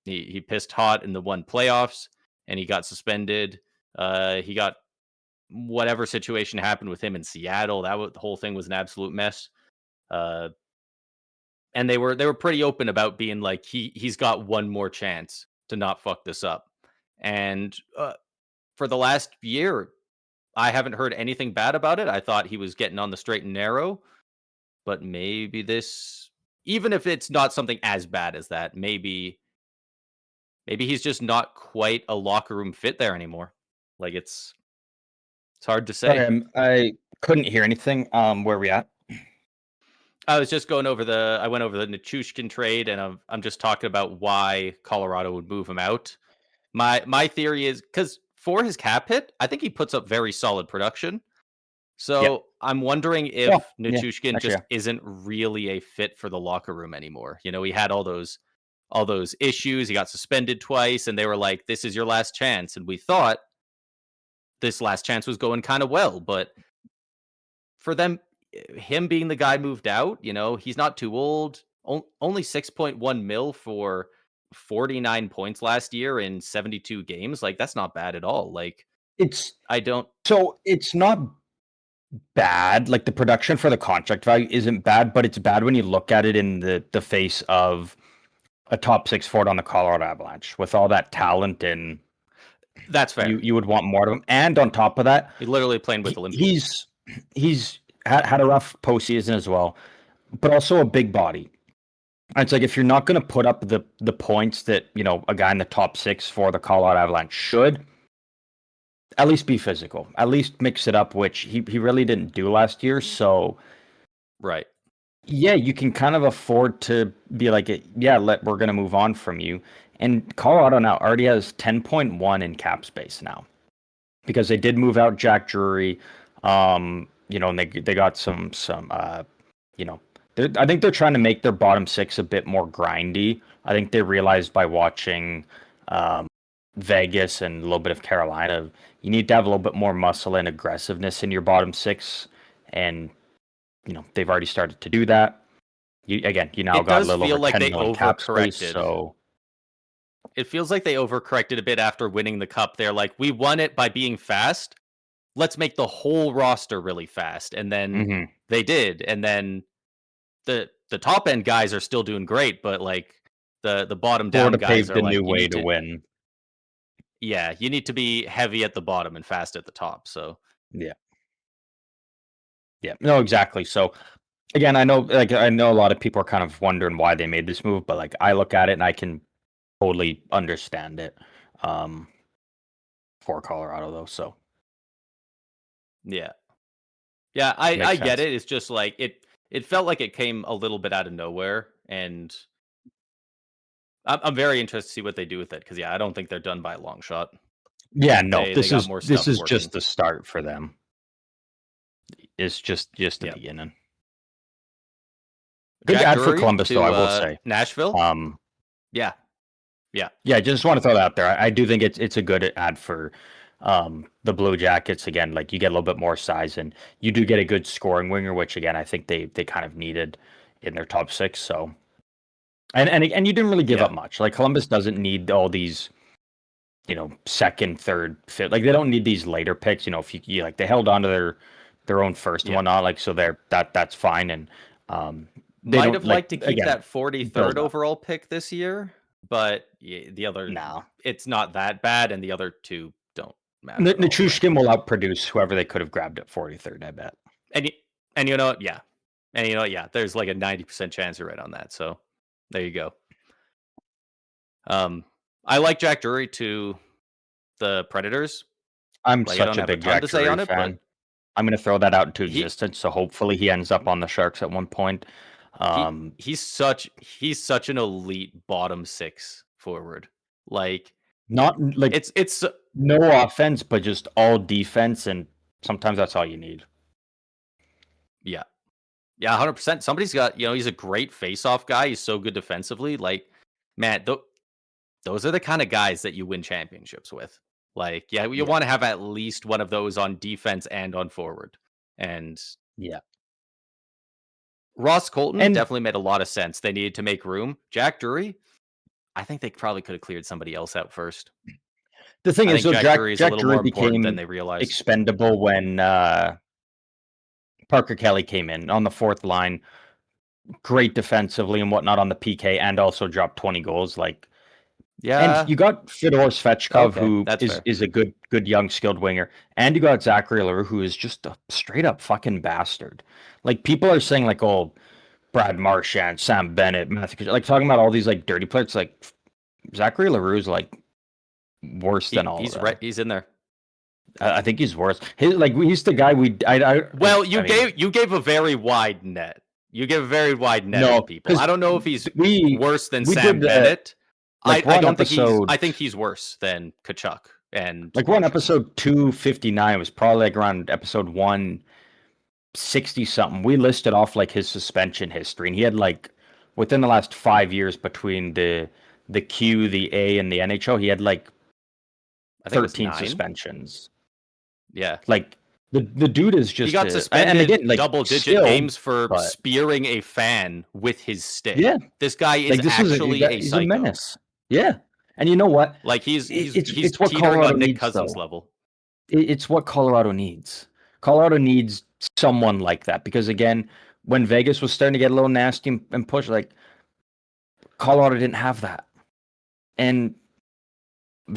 he pissed hot in the one playoffs and he got suspended. He got whatever situation happened with him in Seattle. The whole thing was an absolute mess. Uh, and they were pretty open about being like he's got one more chance to not fuck this up. And for the last year, I haven't heard anything bad about it. I thought he was getting on the straight and narrow, but maybe this, even if it's not something as bad as that, maybe he's just not quite a locker room fit there anymore. Like it's hard to Sorry, say. I couldn't hear anything. Where we at? I was just going over I went over the Nichushkin trade, and I'm just talking about why Colorado would move him out. My theory is because for his cap hit, I think he puts up very solid production. Yeah. So I'm wondering Oh, if yeah. Nichushkin Actually, just yeah. isn't really a fit for the locker room anymore. You know, he had all those issues. He got suspended twice, and they were like, "This is your last chance." And we thought this last chance was going kind of well, but for them, him being the guy moved out, you know, he's not too old. Only 6.1 mil for 49 points last year in 72 games. Like that's not bad at all. Like It's I don't. so it's not bad. Like the production for the contract value isn't bad, but it's bad when you look at it in the face of a top six forward on the Colorado Avalanche with all that talent, and That's you fair. you would want more of him. And on top of that, He literally playing with he, Olympians. he's he's had a rough postseason as well, but also a big body. And it's like if you're not going to put up the points that a guy in the top six for the Colorado Avalanche should, at least be physical. At least mix it up, which he really didn't do last year. So Right. yeah, you can kind of afford to be like, yeah, we're going to move on from you. And Colorado now already has 10.1 in cap space now because they did move out Jack Drury. And they got some you know, I think they're trying to make their bottom six a bit more grindy. I think they realized by watching um, Vegas and a little bit of Carolina, you need to have a little bit more muscle and aggressiveness in your bottom six, and they've already started to do that. You now It got a does little feel over like 10 they million cap space, overcorrected. so It feels like they overcorrected a bit after winning the cup. They're like, we won it by being fast. Let's make the whole roster really fast. And then hmm they did. And then the top end guys are still doing great, but like The bottom down Florida guys paved are a like, new you way need to to win. yeah, you need to be heavy at the bottom and fast at the top, so Yeah. Yeah. No, exactly. So again, I know a lot of people are kind of wondering why they made this move, but like I look at it and I can totally understand it. Um, for Colorado though, so yeah. Yeah, I makes get sense. it, it's just like it felt like it came a little bit out of nowhere, and I'm very interested to see what they do with it because yeah, I don't think they're done by a long shot. Yeah, no, They got more this stuff is working. just the start for them. It's just the Yeah. beginning. Good Jack ad for Drury Columbus, though, I to, will say. Nashville? Um, Yeah, yeah, yeah, just want to throw that out there. I do think it's a good ad for the Blue Jackets. Again, like you get a little bit more size, and you do get a good scoring winger, which again I think they kind of needed in their top six. So and you didn't really give yeah, up much. Like Columbus doesn't need all these second, third, fifth. Like they don't need these later picks. If you like they held on to their own first and yeah. whatnot. Like so that's fine. And they Might don't have liked like to keep again that 43rd build up. overall pick this year, but the other No. it's not that bad, and the other 2 don't matter at all, so Nichuskhin will outproduce whoever they could have grabbed at 43rd, I bet. and y and you know what? Yeah. And you know what? Yeah, there's like a 90% chance you're right on that, so there you go. Um, I like Jack Drury to the Predators. I'm Like, I don't such a have a big ton Jack to say Drury on it, but fan. I'm going to throw that out into he existence. So hopefully he ends up on the Sharks at one point. he's such an elite bottom 6 forward. Like, Not like it's no offense, but just all defense. And sometimes that's all you need. yeah. Yeah, 100%. Somebody's got, he's a great face-off guy. He's so good defensively. Like, man, those are the kind of guys that you win championships with. Like, yeah, you Yeah. want to have at least one of those on defense and on forward. And Yeah. Ross Colton And definitely made a lot of sense. They needed to make room. Jack Drury, I think they probably could have cleared somebody else out first. the thing I is, think so Jack Drury is a Jack little Drury more important than became they realized. expendable when Parker Kelly came in on the fourth line. Great defensively and whatnot on the PK, and also dropped 20 goals. Like, and Yeah, you got Fedor Svechkov, okay, who that's fair. is a good young skilled winger, and you got Zachary Leroux, who is just a straight up fucking bastard. Like people are saying, like, oh, Brad Marchand, Sam Bennett, Matthew, like talking about all these like dirty players. Like Zachary Leroux is like worse than all of He's right. them. He's in there. I think he's worse. He's the guy Well, I mean, you gave a very wide net. You gave a very wide net of no, people. because I don't know if he's we worse than we Sam did the Bennett. like we're I on don't think he's. episode I think he's worse than Kachuk and like we're on Marchand. episode 259. It was probably like around episode 160 something. We listed off like his suspension history, and he had like within the last 5 years between the Q, the A, and the NHL, he had like I think it was 13 9. suspensions. Yeah, Like the dude is he just got and suspended again like double-digit skilled, games for but spearing a fan with his stick. yeah, This guy is like this is actually a he's a psycho. menace. Yeah, and you know what? Like he's It's what teetering Colorado on Nick needs Cousins though. level. It's what Colorado needs. Colorado needs someone like that because again, when Vegas was starting to get a little nasty and push, like Colorado didn't have that, and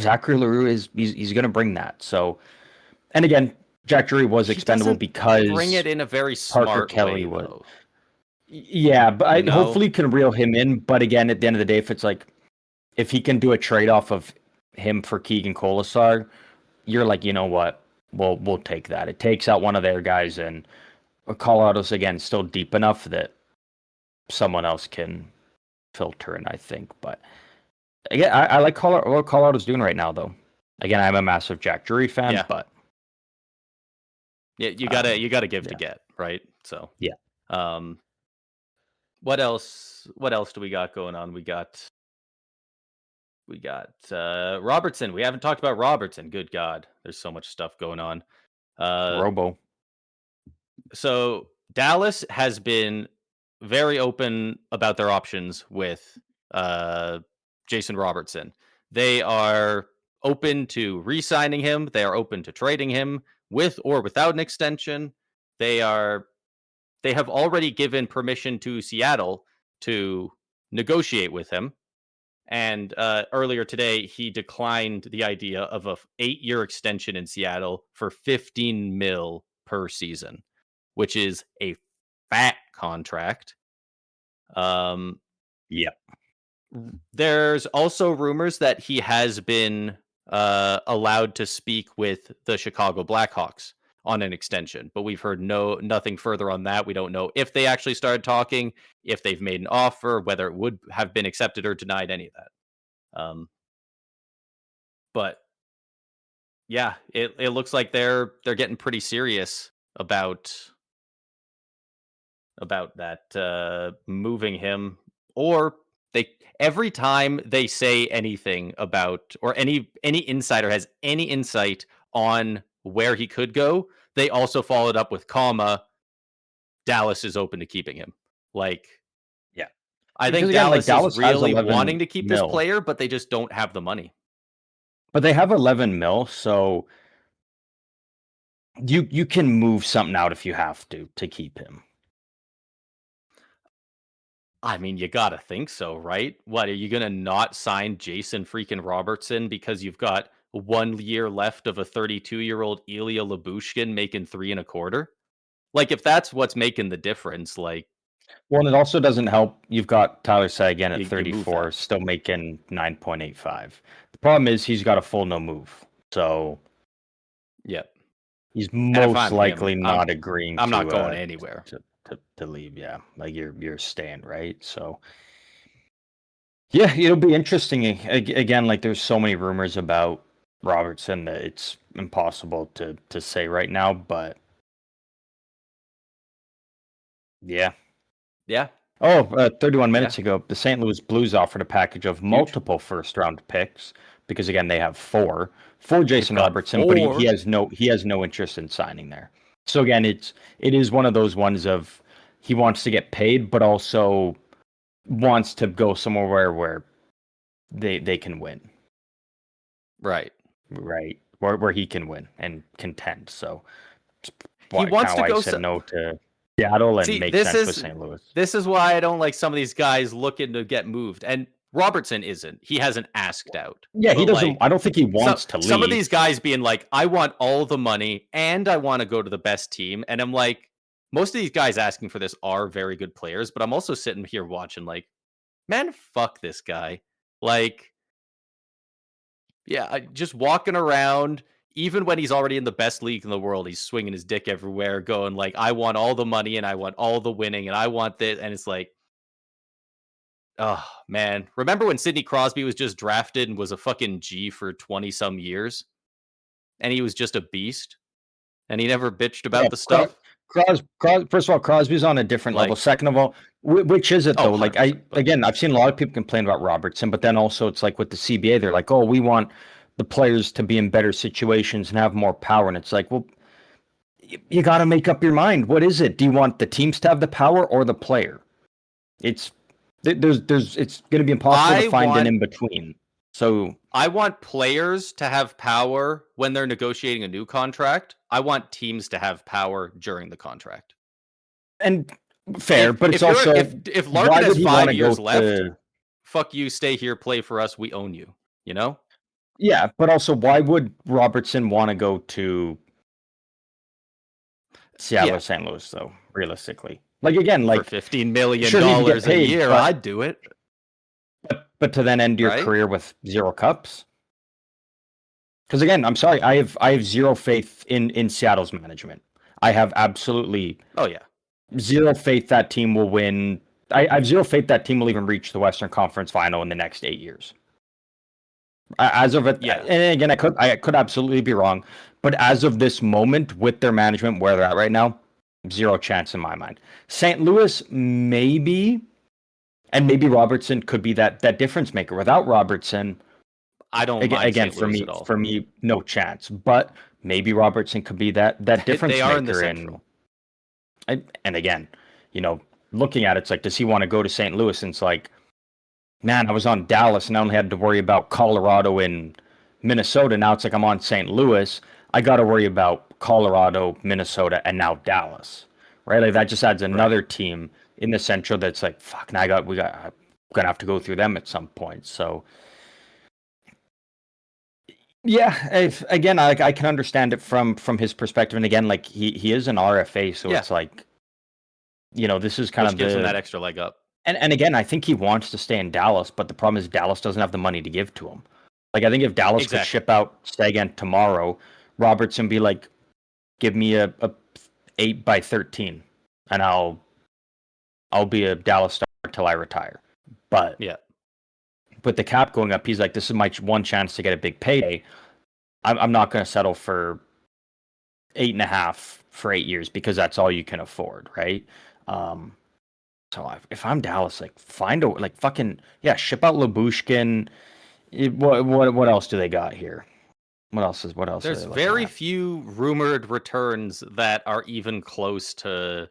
Zachary Leroux he's going to bring that. So, and again, Jack Drury was He expendable doesn't bring because it in a very Parker smart Kelly way, was. though. Yeah, but You I know, hopefully can reel him in. But again, at the end of the day, if it's like if he can do a trade off of him for Keegan Colasar, you're like, you know what? We'll take that. It takes out one of their guys, and Colorado's again still deep enough that someone else can filter in, I think. But again, I like what Colorado's doing right now, though. Again, I'm a massive Jack Drury fan, yeah, but yeah. um, You gotta give to yeah, get, right? So, yeah, um, what else? What else do we got going on? We got Robertson. We haven't talked about Robertson. Good God, there's so much stuff going on. Uh, Robo. so Dallas has been very open about their options with uh, Jason Robertson. They are open to re-signing him. They are open to trading him with or without an extension. They are they have already given permission to Seattle to negotiate with him. And earlier today, he declined the idea of a 8-year extension in Seattle for 15 mil per season, which is a fat contract. Um, Yep. there's also rumors that he has been allowed to speak with the Chicago Blackhawks on an extension, but we've heard nothing further on that. We don't know if they actually started talking, if they've made an offer, whether it would have been accepted or denied, any of that. But yeah, it looks like they're getting pretty serious about that moving him, or they every time they say anything about, or any insider has any insight on where he could go, they also followed up with comma, Dallas is open to keeping him. Like, Yeah. I Because think again, like Dallas is Dallas has really 11 wanting to keep this mil, player, but they just don't have the money. but they have 11 mil, so you can move something out if you have to keep him. I mean, you gotta think so, right? What, are you gonna not sign Jason freaking Robertson because you've got 1 year left of a 32-year-old Ilya Labushkin making three and a quarter? Like, if that's what's making the difference, like, Well, and it also doesn't help. You've got Tyler Seguin at you move 34, that. still making 9.85. The problem is he's got a full no move, so Yep. he's And if most I'm him, likely not agreeing I'm not to going anywhere. to leave. Yeah, like you're staying, right? So yeah, it'll be interesting. Again, like there's so many rumors about Robertson that it's impossible to say right now. But yeah. Yeah, 31 yeah. minutes ago, the St. Louis Blues offered a package of Huge. multiple first round picks because again they have four for They've Jason got Robertson, but he 4. has no interest in signing there. So again, it is one of those ones of he wants to get paid, but also wants to go somewhere where they can win, Right. right? Where he can win and contend. So it's He kind wants of to why I go said no to Seattle and See, make sense with St. Louis. this is why I don't like some of these guys looking to get moved. And Robertson isn't. He hasn't asked out. Yeah, he But doesn't. I like don't think he some wants to some of leave. these guys being like, I want all the money and I want to go to the best team. And I'm like, most of these guys asking for this are very good players, but I'm also sitting here watching like, man, fuck this guy. Like, yeah, just walking around, even when he's already in the best league in the world, he's swinging his dick everywhere, going like, I want all the money and I want all the winning and I want this. And it's like, oh man, remember when Sidney Crosby was just drafted and was a fucking G for 20 some years, and he was just a beast, and he never bitched Yeah, about the stuff? First of all, Crosby's on a different level. Like, Second of all, which is it oh, though? Like I 100%. But again, I've seen a lot of people complain about Robertson, but then also it's like with the CBA, they're like, oh, we want the players to be in better situations and have more power, and it's like, well, you got to make up your mind. What is it? Do you want the teams to have the power or the player? It's it's going to be impossible to I find an want in between. So I want players to have power when they're negotiating a new contract. I want teams to have power during the contract. and fair, If but it's if you're also if Larkin why has would he want 5 to go years left, to? fuck you, stay here, play for us, we own you, you know? Yeah, but also why would Robertson want to go to Seattle Yeah, or St. Louis though? Realistically, like again, for like $15 million sure he can get a paid, year, I'd do it, but to then end your right? career with zero cups. Because again, I'm sorry, I have zero faith in Seattle's management. I have absolutely Oh yeah. zero faith that team will win. I have zero faith that team will even reach the Western Conference Final in the next 8 years. As of it, Yeah. and again, I could absolutely be wrong, but as of this moment, with their management where they're at right now, zero chance in my mind. St. Louis maybe, and maybe Robertson could be that difference maker. Without Robertson, I don't mind again, St. Louis at all. for me, no chance. But maybe Robertson could be that They difference are in the maker. Central. And again, you know, looking at it, it's like, does he want to go to St. Louis? And it's like, man, I was on Dallas and I only had to worry about Colorado and Minnesota. Now it's like I'm on St. Louis. I got to worry about Colorado, Minnesota, and now Dallas, right? Like that just adds Right. another team in the Central that's like, fuck. Now we got gonna have to go through them at some point. So yeah, again, I can understand it from his perspective, and again, like he is an RFA, so Yeah, it's like this is kind which of gives him the that extra leg up. and again, I think he wants to stay in Dallas, but the problem is Dallas doesn't have the money to give to him. Like I think if Dallas could Exactly. ship out Sagan tomorrow, Robertson be like, give me a 8 by 13, and I'll be a Dallas star till I retire. But Yeah. with the cap going up, he's like, this is my one chance to get a big payday. I'm not going to settle for 8.5 for 8 years because that's all you can afford, right? Um, so if I'm Dallas, like find a like fucking yeah, ship out Labushkin. What else do they got here? What else are There's they looking very at? few rumored returns that are even close to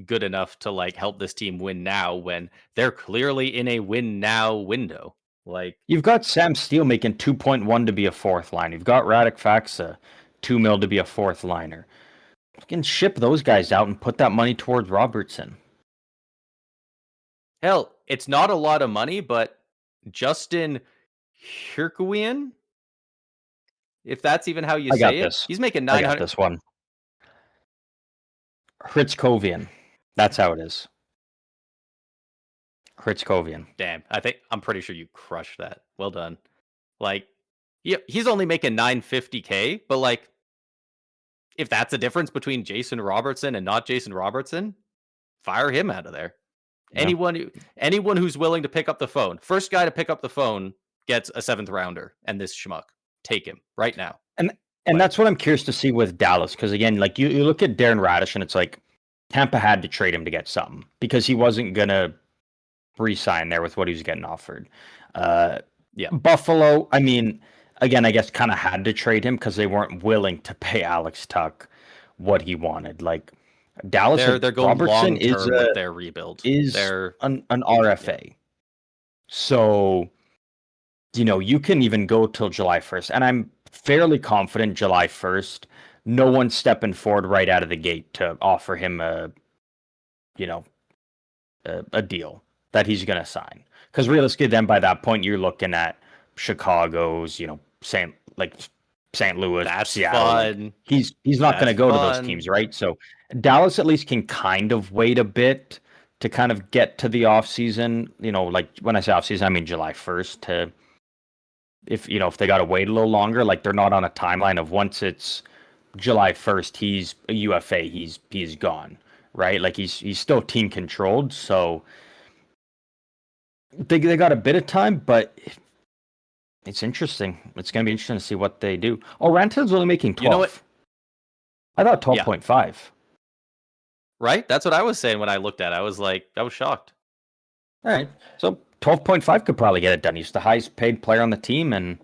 good enough to like help this team win now when they're clearly in a win now window. Like, You've got Sam Steele making 2.1 to be a fourth line. You've got Radek Faksa, 2 mil to be a fourth liner. You can ship those guys out and put that money towards Robertson. hell, it's not a lot of money, but Justin Hirkuian, if that's even how you I got say it, this. he's making I got 900. this one. Hritzkovian. That's how it is. Hritzkovian. Damn, I'm pretty sure you crushed that. Well done. Like, yeah, he's only making 950K, but like, if that's the difference between Jason Robertson and not Jason Robertson, fire him out of there. Yeah. Anyone who's willing to pick up the phone, first guy to pick up the phone gets a seventh rounder, and this schmuck, take him right now. And and Like, that's what I'm curious to see with Dallas, because again, like you look at Darren Radish and it's like Tampa had to trade him to get something because he wasn't gonna re-sign there with what he was getting offered. Uh, yeah, Buffalo, I mean, again, I guess kind of had to trade him because they weren't willing to pay Alex Tuch what he wanted. Like Dallas, like they're going Robertson long term with their rebuild. is They're an yeah, RFA, so you can even go till July 1st, and I'm fairly confident July 1st, no one's stepping forward right out of the gate to offer him you know a deal that he's going to sign. Because realistically, then by that point, you're looking at Chicago's, St. Louis, that's Seattle. Like fun. he's not going to That's go to those fun. teams, right? So Dallas at least can kind of wait a bit to kind of get to the off season. Like when I say off season, I mean July 1st. To if they got to wait a little longer, like they're not on a timeline of once it's July 1st, he's a UFA, he's gone, right? Like he's still team controlled, so they got a bit of time, but it's interesting. It's going to be interesting to see what they do. Oh, Rantan's only making You know what? 12. I thought Yeah, 12.5. right. That's what I was saying when I looked at it. I was shocked. All right. So 12.5 could probably get it done. He's the highest paid player on the team, and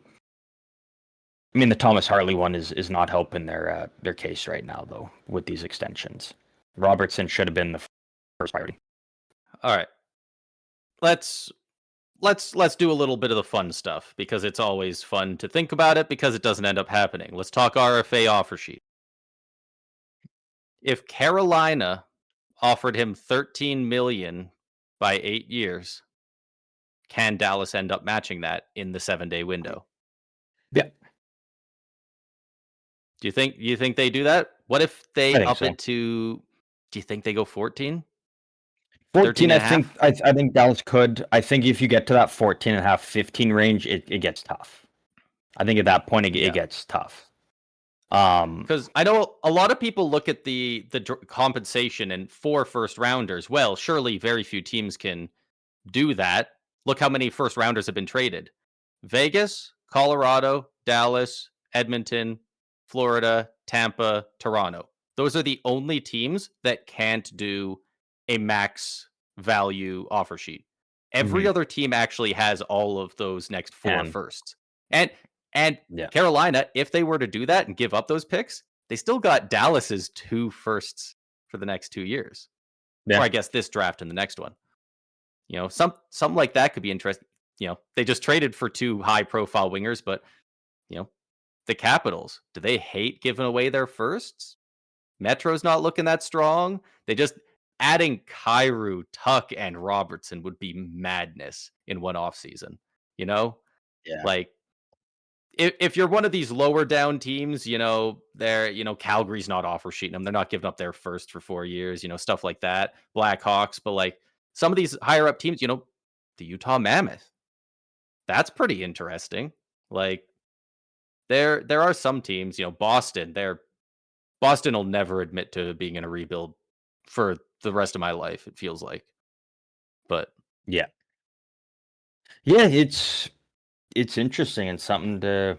I mean the Thomas Harley one is not helping their case right now though with these extensions. Robertson should have been the first priority. All right, let's let's do a little bit of the fun stuff because it's always fun to think about it because it doesn't end up happening. Let's talk RFA offer sheet. If Carolina offered him 13 million by 8 years, can Dallas end up matching that in the 7-day window? Yeah, Do you think they do that? What if I they think up so. it to, do you think they go 14? 13 14, and I a think half? I think Dallas could. I think if you get to that 14 and a half, 15 range, it gets tough. I think at that point it Yeah. gets tough. Um, Because I know a lot of people look at the compensation and 4 first rounders. Well, surely very few teams can do that. Look how many first rounders have been traded: Vegas, Colorado, Dallas, Edmonton, Florida, Tampa, Toronto. Those are the only teams that can't do a max value offer sheet. Every mhm, other team actually has all of those next four and firsts. And yeah, Carolina, if they were to do that and give up those picks, they still got Dallas's 2 firsts for the next 2 years. Or yeah, I guess this draft and the next one. Something like that could be interesting. They just traded for 2 high-profile wingers, but you know, the Capitals, do they hate giving away their firsts? Metro's not looking that strong. They just adding Kyrou, Tuck, and Robertson would be madness in one offseason, you know? Yeah. Like, if you're one of these lower down teams, they're, Calgary's not offer sheeting them. They're not giving up their first for 4 years, stuff like that. Blackhawks, but like some of these higher up teams, the Utah Mammoth. That's pretty interesting. Like there are some teams, Boston, Boston will never admit to being in a rebuild for the rest of my life, it feels like. But Yeah. Yeah, it's interesting and something to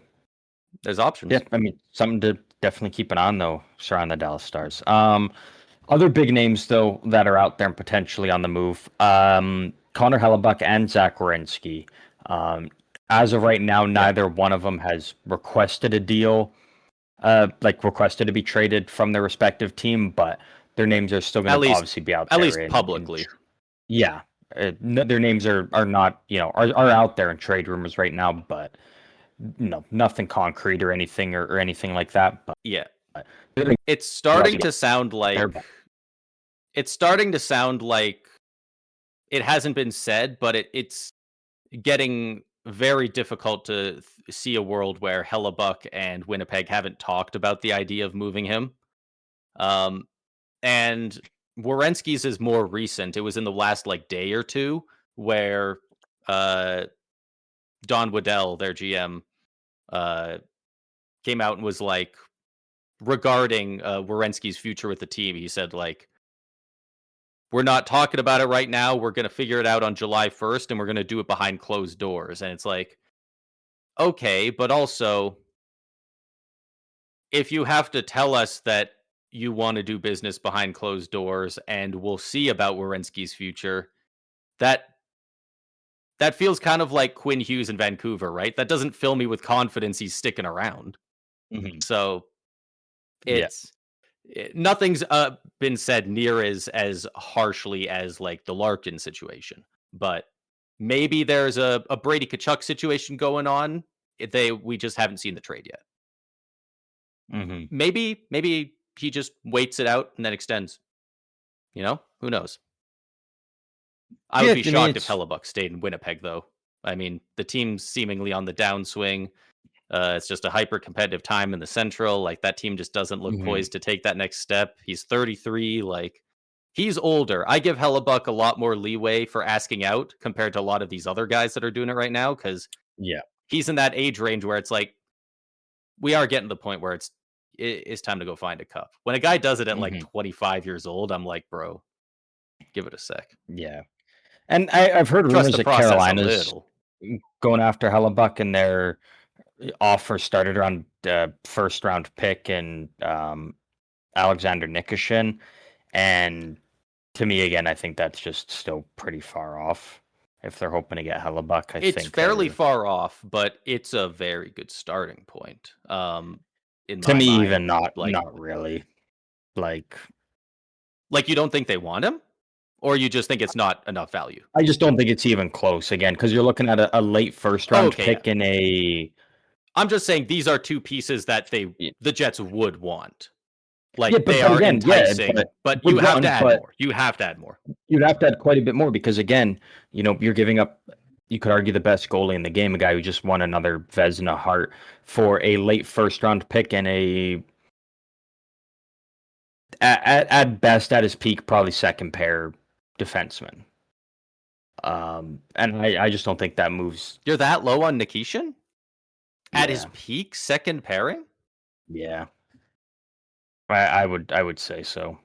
there's options. I mean, something to definitely keep an eye on though, surrounding the Dallas Stars. Other big names though that are out there and potentially on the move. Connor Hellebuyck and Zach Werenski. As of right now, Yeah. neither one of them has requested a deal, requested to be traded from their respective team, but their names are still going to obviously be out at there. least publicly. Yeah, their names are not are out there in trade rumors right now, but no, nothing concrete or anything or anything like that. But yeah, it's starting to sound like it hasn't been said, but it's getting very difficult to see a world where Hellebuyck and Winnipeg haven't talked about the idea of moving him. And Werenski's is more recent. It was in the last day or two where Don Waddell, their GM, came out and was like, regarding Werenski's future with the team, he said, like, we're not talking about it right now. We're going to figure it out on July 1st, and we're going to do it behind closed doors. And it's like, okay, but also, if you have to tell us that you want to do business behind closed doors and we'll see about Werenski's future, that feels kind of like Quinn Hughes in Vancouver, right? That doesn't fill me with confidence he's sticking around. Mhm. So Yeah. nothing's been said near as harshly as like the Larkin situation, but maybe there's a Brady Tkachuk situation going on. We just haven't seen the trade yet. Hmm. Maybe he just waits it out and then extends. Who knows? I would Yeah, be I mean shocked if it's. Hellebuck stayed in Winnipeg, though. I mean, the team's seemingly on the downswing. It's just a hyper competitive time in the Central. Like that team just doesn't look Mhm. poised to take that next step. He's 33. Like he's older. I give Hellebuck a lot more leeway for asking out compared to a lot of these other guys that are doing it right now because Yeah. he's in that age range where it's like we are getting to the point where it's time to go find a cup. When a guy does it at like Hmm. 25 years old, I'm like, bro, give it a sec. Yeah. And I've heard Trust rumors the that process a Carolina's little. going after Hellebuck, and their offer started around first round pick and Alexander Nichuskhin. And to me, again, I think that's just still pretty far off. If they're hoping to get Hellebuck, I It's think fairly they're far off, but it's a very good starting point. In to my me mind, even not like not really like you don't think they want him, or you just think it's not enough value. I just don't think it's even close again because you're looking at a late first Oh, round okay, yeah. pick in a I'm just saying these are two pieces that the Jets would want. yeah, Like but they are again, yeah, enticing, but you would have to want, add but more. You have to add more. you'd have to add quite a bit more because again, you're giving up. You could argue the best goalie in the game, a guy who just won another Vezina Hart for a late first round pick and at best at his peak probably second pair defenseman. And I just don't think that moves. You're that low on Nichuskhin at his Yeah, peak, second pairing. yeah, I would say so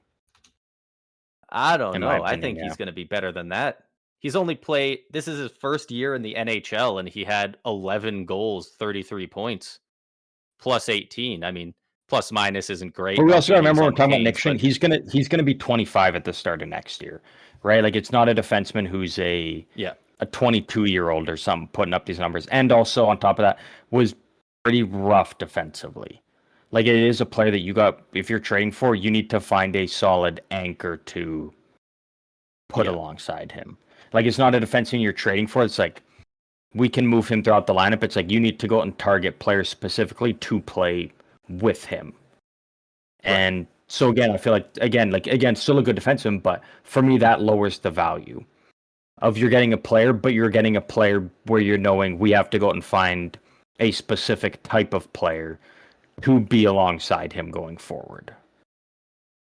I don't in my know. I opinion. think Yeah. he's going to be better than that. He's only played. This is his first year in the NHL, and he had 11 goals, 33 points, plus 18. I mean, plus minus isn't But great. we Not also good. got to He was remember when on we're the talking about Canes, Nixon, but he's gonna be 25 at the start of next year, right? Like it's not a defenseman who's yeah, a 22-year-old or something putting up these numbers, and also on top of that was pretty rough defensively. Like it is a player that you got if you're trading for, you need to find a solid anchor to put yeah, alongside him. Like it's not a defenseman you're trading for. It's like we can move him throughout the lineup. It's like you need to go out and target players specifically to play with him. right. And So again, I feel like still a good defenseman, but for me that lowers the value of you're getting a player, but you're getting a player where you're knowing we have to go out and find a specific type of player to be alongside him going forward.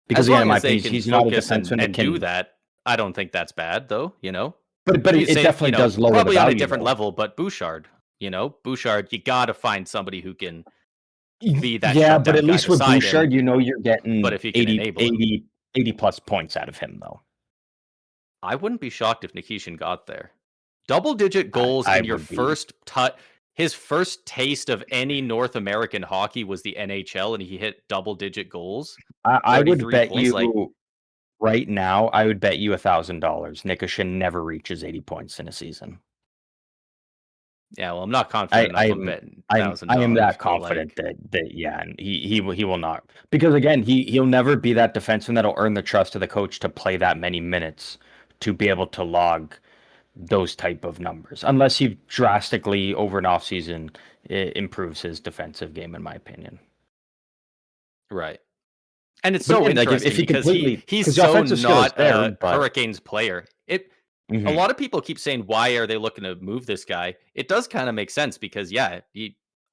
Because As again, in long my as they opinion, can he's not a focus defenseman that and do can. that, I don't think that's bad though, you know? But You it say, definitely does lower the probably on a value different though. level, but Bouchard, Bouchard, you gotta find somebody who can be that Yeah, but shutdown at guy least with beside him, Bouchard, you know you're but getting if he can 80, enable him. 80, 80 plus points out of him though. I wouldn't be shocked if Nichuskhin got there. Double-digit goals I in your would be. first his first taste of any North American hockey was the NHL, and he hit double-digit goals, I would 33 bet points, like, you right now. I would bet you $1,000 Nichuskhin never reaches 80 points in a season. yeah, well, I'm not I confident enough of I'm betting I am that $1,000, but, confident like, that yeah, and he will not, because again he'll never be that defenseman that'll earn the trust of the coach to play that many minutes to be able to log those type of numbers unless he drastically over an offseason improves his defensive game, in my opinion. right. And it's But so again, like if interesting he because completely, he's because the so offensive skill is not there, a but Hurricanes player. A mhm, lot of people keep saying, "Why are they looking to move this guy?" It does kind of make sense because, yeah,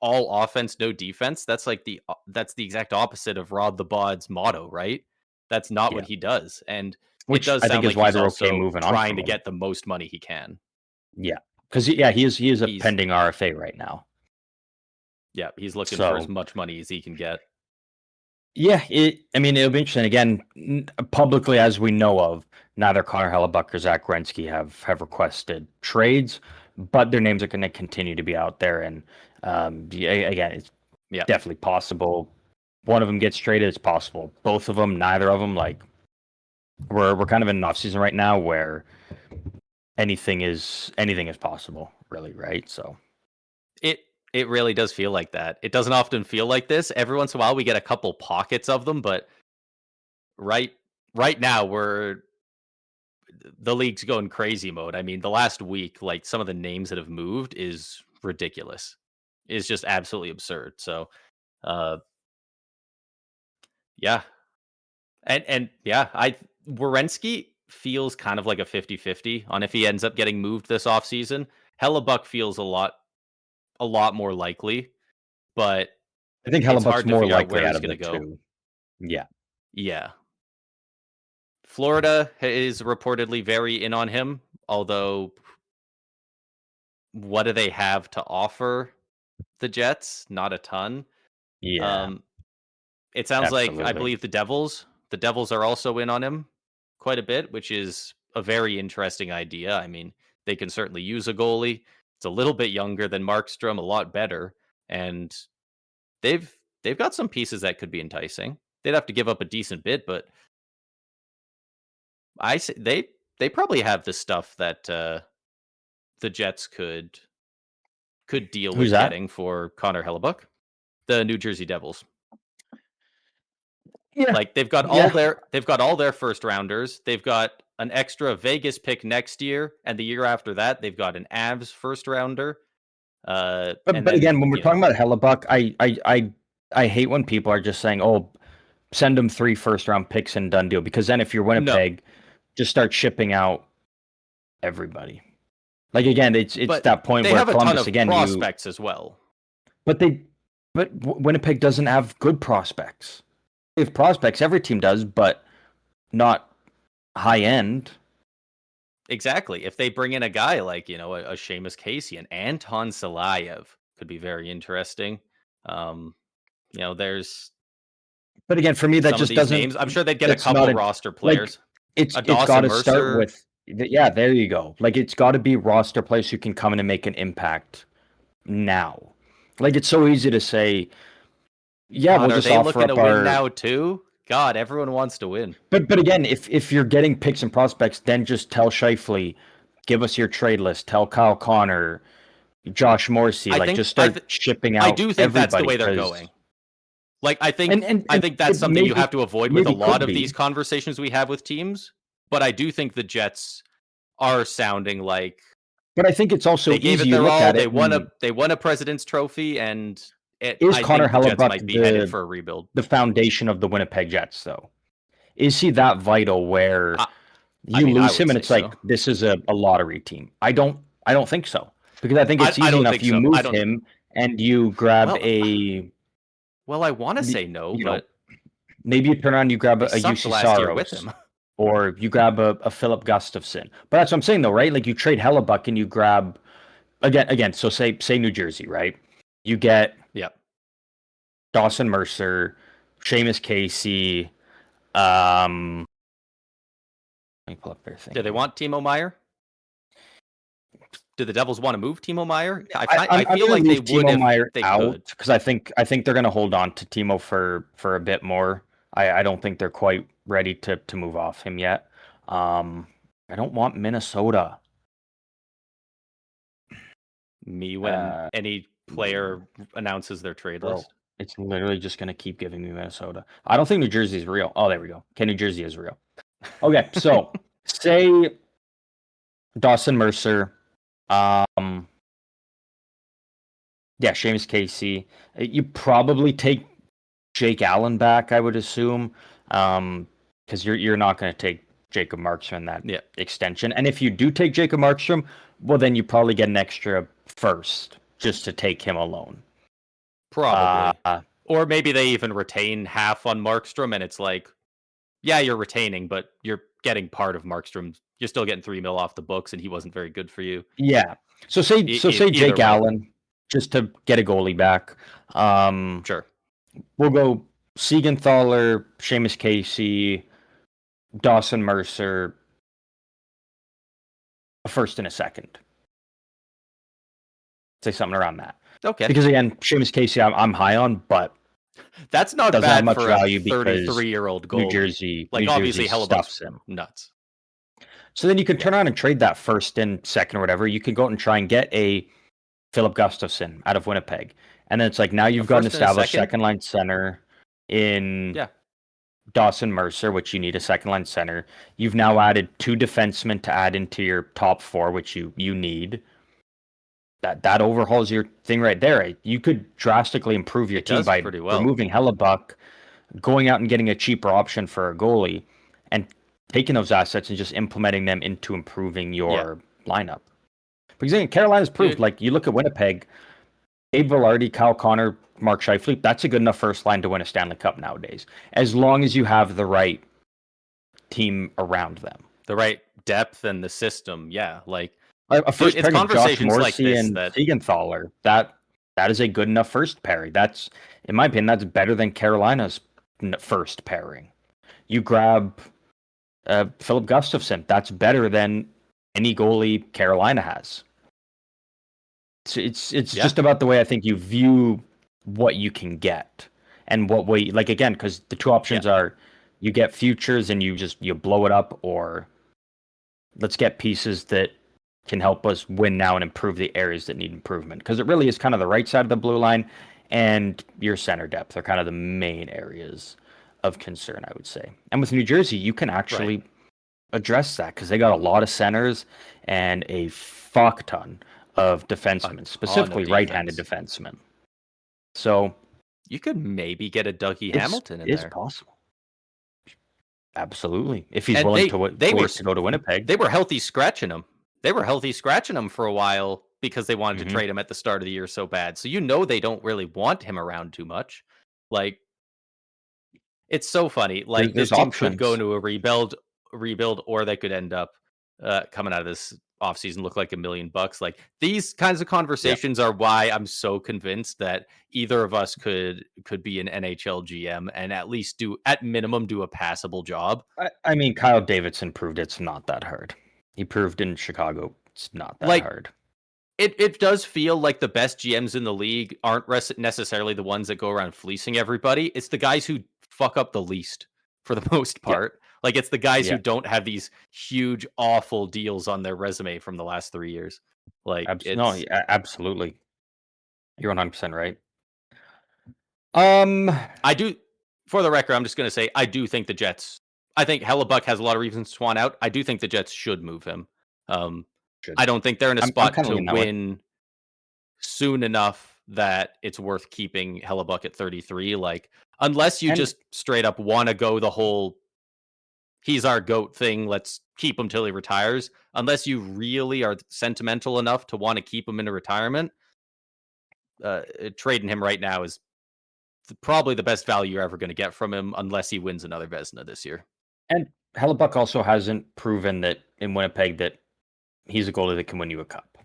all offense, no defense. That's like that's the exact opposite of Rod the Bod's motto, right? That's not what yeah, he does, and it which does I think sound is like why he's they're okay also moving on trying from to him. get the most money he can. Yeah, because yeah, he is a He's pending RFA right now. Yeah, he's looking for as So much money as he can get. yeah, I mean, it'll be interesting. Again, publicly, as we know of, neither Connor Hellebuyck or Zach Werenski have requested trades, but their names are going to continue to be out there. And yeah, again, it's Yeah, definitely possible. One of them gets traded. It's possible. Both of them, neither of them. Like we're kind of in an off season right now where anything is possible, really, right? So it it really does feel like that. It doesn't often feel like this. Every once in a while, we get a couple pockets of them, but right right now the league's going crazy mode. I mean, the last week, like some of the names that have moved is ridiculous. Is just absolutely absurd. So, uh, yeah, and yeah, I Werenski feels kind of like a 50-50 on if he ends up getting moved this offseason. Hellebuck feels a lot more likely, but I think it's Hellebuyck's hard to more figure out likely where out he's of going the to go. two. Yeah. Yeah, Florida is reportedly very in on him, although what do they have to offer the Jets? Not a ton. Yeah, Um, it sounds like I absolutely. believe the Devils are also in on him quite a bit, which is a very interesting idea. I mean, they can certainly use a goalie. It's a little bit younger than Markstrom, a lot better, and they've they've got some pieces that could be enticing. They'd have to give up a decent bit, but I say they probably have the stuff that the Jets could deal Who's with that? getting for Connor Hellebuck, the New Jersey Devils. Yeah. Like Yeah. they've got all their first rounders. They've got an extra Vegas pick next year, and the year after that, they've got an Avs first rounder. And But then again, when we're talking about Hellebuck, I hate when people are just saying, "Oh, send them 3 first round picks and done deal." Because then if you're no, Winnipeg, just start shipping out everybody. Like again, it's but that point they where have a ton Columbus of again, you prospects as well. but they but Winnipeg doesn't have good prospects. They have prospects, every team does, but not high end. Exactly. If they bring in a guy like a Seamus Casey and Anton Salayev could be very interesting. Um, there's But again, for me, that some of just these doesn't. names. I'm sure they'd get a That's not couple an roster like. players. It's A it's got Dawson to start Mercer. with yeah. There you go. Like it's got to be roster players who can come in and make an impact now. Like it's so easy to say, yeah, God, we'll are just they offer looking up to win our. now too? God, everyone wants to win. But again, if you're getting picks and prospects, then just tell Shifley, give us your trade list. Tell Kyle Connor, Josh Morrissey, I like think just start shipping I out do think that's the everybody way they're because going. Like I and think that's it something you have maybe to avoid with a maybe lot could of these be. conversations we have with teams, but I do think the Jets are sounding like But I think it's they also gave easy. it You their look all. at They it won a and they won a president's trophy, and Is I Connor think the Jets Hellebuyck might be headed for a rebuild. the foundation of the Winnipeg Jets, though? Is he that vital where I, I you mean, I lose would him and say it's like so. this is a lottery team? I don't think so. Because I think it's I easy don't enough think you so. I move don't. him and you grab Well, a I want to you say no, know, but maybe you turn around, you grab they a sucked UC last year with Saros, him. or you grab a Philip Gustafson. But that's what I'm saying though, right? Like you trade Hellebuck and you grab again. So say New Jersey, right? You get Yep. Dawson Mercer, Seamus Casey. Um, Let me pull up their thing Do they here. want Timo Meyer? Do the Devils want to move Timo Meyer? I'm I feel going to like they leave would Timo if Meyer they out could. because I think they're going to hold on to Timo for a bit more. I don't think they're quite ready to move off him yet. Um, I don't want Minnesota. Me when Uh, any player announces their trade Bro, list. it's literally just going to keep giving me Minnesota. I don't think New Jersey is real. Oh, there we go. Okay, New Jersey is real. Okay, so say Dawson Mercer. Um, yeah, Seamus Casey. You probably take Jake Allen back, I would assume, because you're not going to take Jacob Markstrom in that Yeah, extension. And if you do take Jacob Markstrom, well, then you probably get an extra first just to take him alone. Uh, probably. Or maybe they even retain half on Markstrom, and it's like, yeah, you're retaining, but you're getting part of Markstrom. You're still getting 3 mil off the books, and he wasn't very good for you. yeah. So say Either Jake way, Allen just to get a goalie back. sure. We'll go Siegenthaler, Seamus Casey, Dawson Mercer, a first and a second. Say something around that. Okay, Because again, Seamus Casey, I'm high on, but that's not doesn't have bad much for a value because 33-year-old goalie. Like New Jersey obviously, Hellebuck's stuffs him. nuts. So then you could Yeah, turn around and trade that first and second or whatever. You could go out and try and get a Philip Gustafson out of Winnipeg, and then it's like now a you've got an first and a established second. second line center in Yeah, Dawson Mercer, which you need a second line center. You've now added two defensemen to add into your top four, which you need. That overhauls your thing right there. You could drastically improve your it team does by pretty well. removing Hellebuck, going out and getting a cheaper option for a goalie, and taking those assets and just implementing them into improving Yeah, your lineup. Because again, Carolina's proved, dude. like you look at Winnipeg, Gabe Vilardi, Kyle Connor, Mark Scheifele, that's a good enough first line to win a Stanley Cup nowadays, as long as you have the right team around them. The right depth and the system. Yeah, like A dude, first it's pairing of Josh conversations like Morrissey this and that Siegenthaler, that is a good enough first pairing. That's, in my opinion, that's better than Carolina's first pairing. You grab Philip Gustafson, that's better than any goalie Carolina has. It's yeah, just about the way I think you view what you can get and what way, like again, because the two yeah. options are you get futures and you blow it up, or let's get pieces that can help us win now and improve the areas that need improvement. Because it really is kind of the right side of the blue line and your center depth are kind of the main areas of concern, I would say. And with New Jersey, you can Right. actually address that because they got a lot of centers and a fuck ton of A defensemen, ton of specifically right-handed defense. defensemen. So You could maybe get a Dougie it's Hamilton in it's there. possible. Absolutely. If he's And willing to they were wait to go to Winnipeg. they were healthy scratching him. They were healthy scratching him for a while because they wanted to Hmm. trade him at the start of the year so bad. So you know they don't really want him around too much. Like it's so funny. Like this There's team could go options. into a rebuild, or they could end up coming out of this offseason look like $1 million. Like these kinds of Yeah. conversations are why I'm so convinced that either of us could be an NHL GM and at least do at minimum do a passable job. I mean, Kyle Davidson proved it's not that hard. He proved in Chicago it's not that Like hard. it does feel like the best GMs in the league aren't necessarily the ones that go around fleecing everybody. It's the guys who fuck up the least for the most Yeah. part. Like it's the guys who Yeah. don't have these huge awful deals on their resume from the last 3 years. Like No, it's absolutely. You're 100% right. Um, I do for the record, I'm just going to say I do think the Jets I think Hellebuck has a lot of reasons to want out. I do think the Jets should move him. Um should. I don't think they're in a I'm spot kind of to leaning that way. win soon enough that it's worth keeping Hellebuyck at 33. Like, unless you And just straight up want to go the whole he's our goat thing, let's keep him till he retires. Unless you really are sentimental enough to want to keep him into retirement, trading him right now is probably the best value you're ever going to get from him, unless he wins another Vezina this year. and Hellebuyck also hasn't proven that in Winnipeg that he's a goalie that can win you a cup.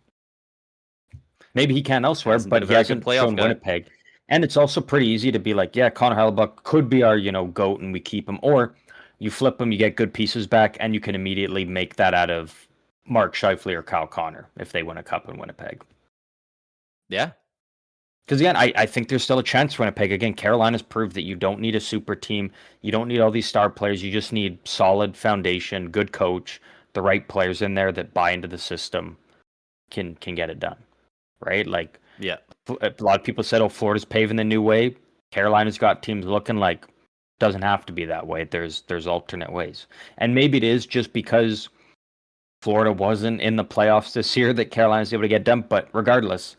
Maybe he can elsewhere, Hasn't been but a he very good hasn't playoff shown guy. Winnipeg. And it's also pretty easy to be like, yeah, Connor Hellebuyck could be our, goat and we keep him. Or you flip him, you get good pieces back, and you can immediately make that out of Mark Scheifele or Kyle Connor if they win a cup in Winnipeg. Yeah. Because again, I think there's still a chance for Winnipeg. Again, Carolina's proved that you don't need a super team. You don't need all these star players. You just need solid foundation, good coach, the right players in there that buy into the system can get it done. Right? Like Yeah. a lot of people said, oh, Florida's paving the new way. Carolina's got teams looking like doesn't have to be that way. There's alternate ways. And maybe it is just because Florida wasn't in the playoffs this year that Carolina's able to get done. But regardless,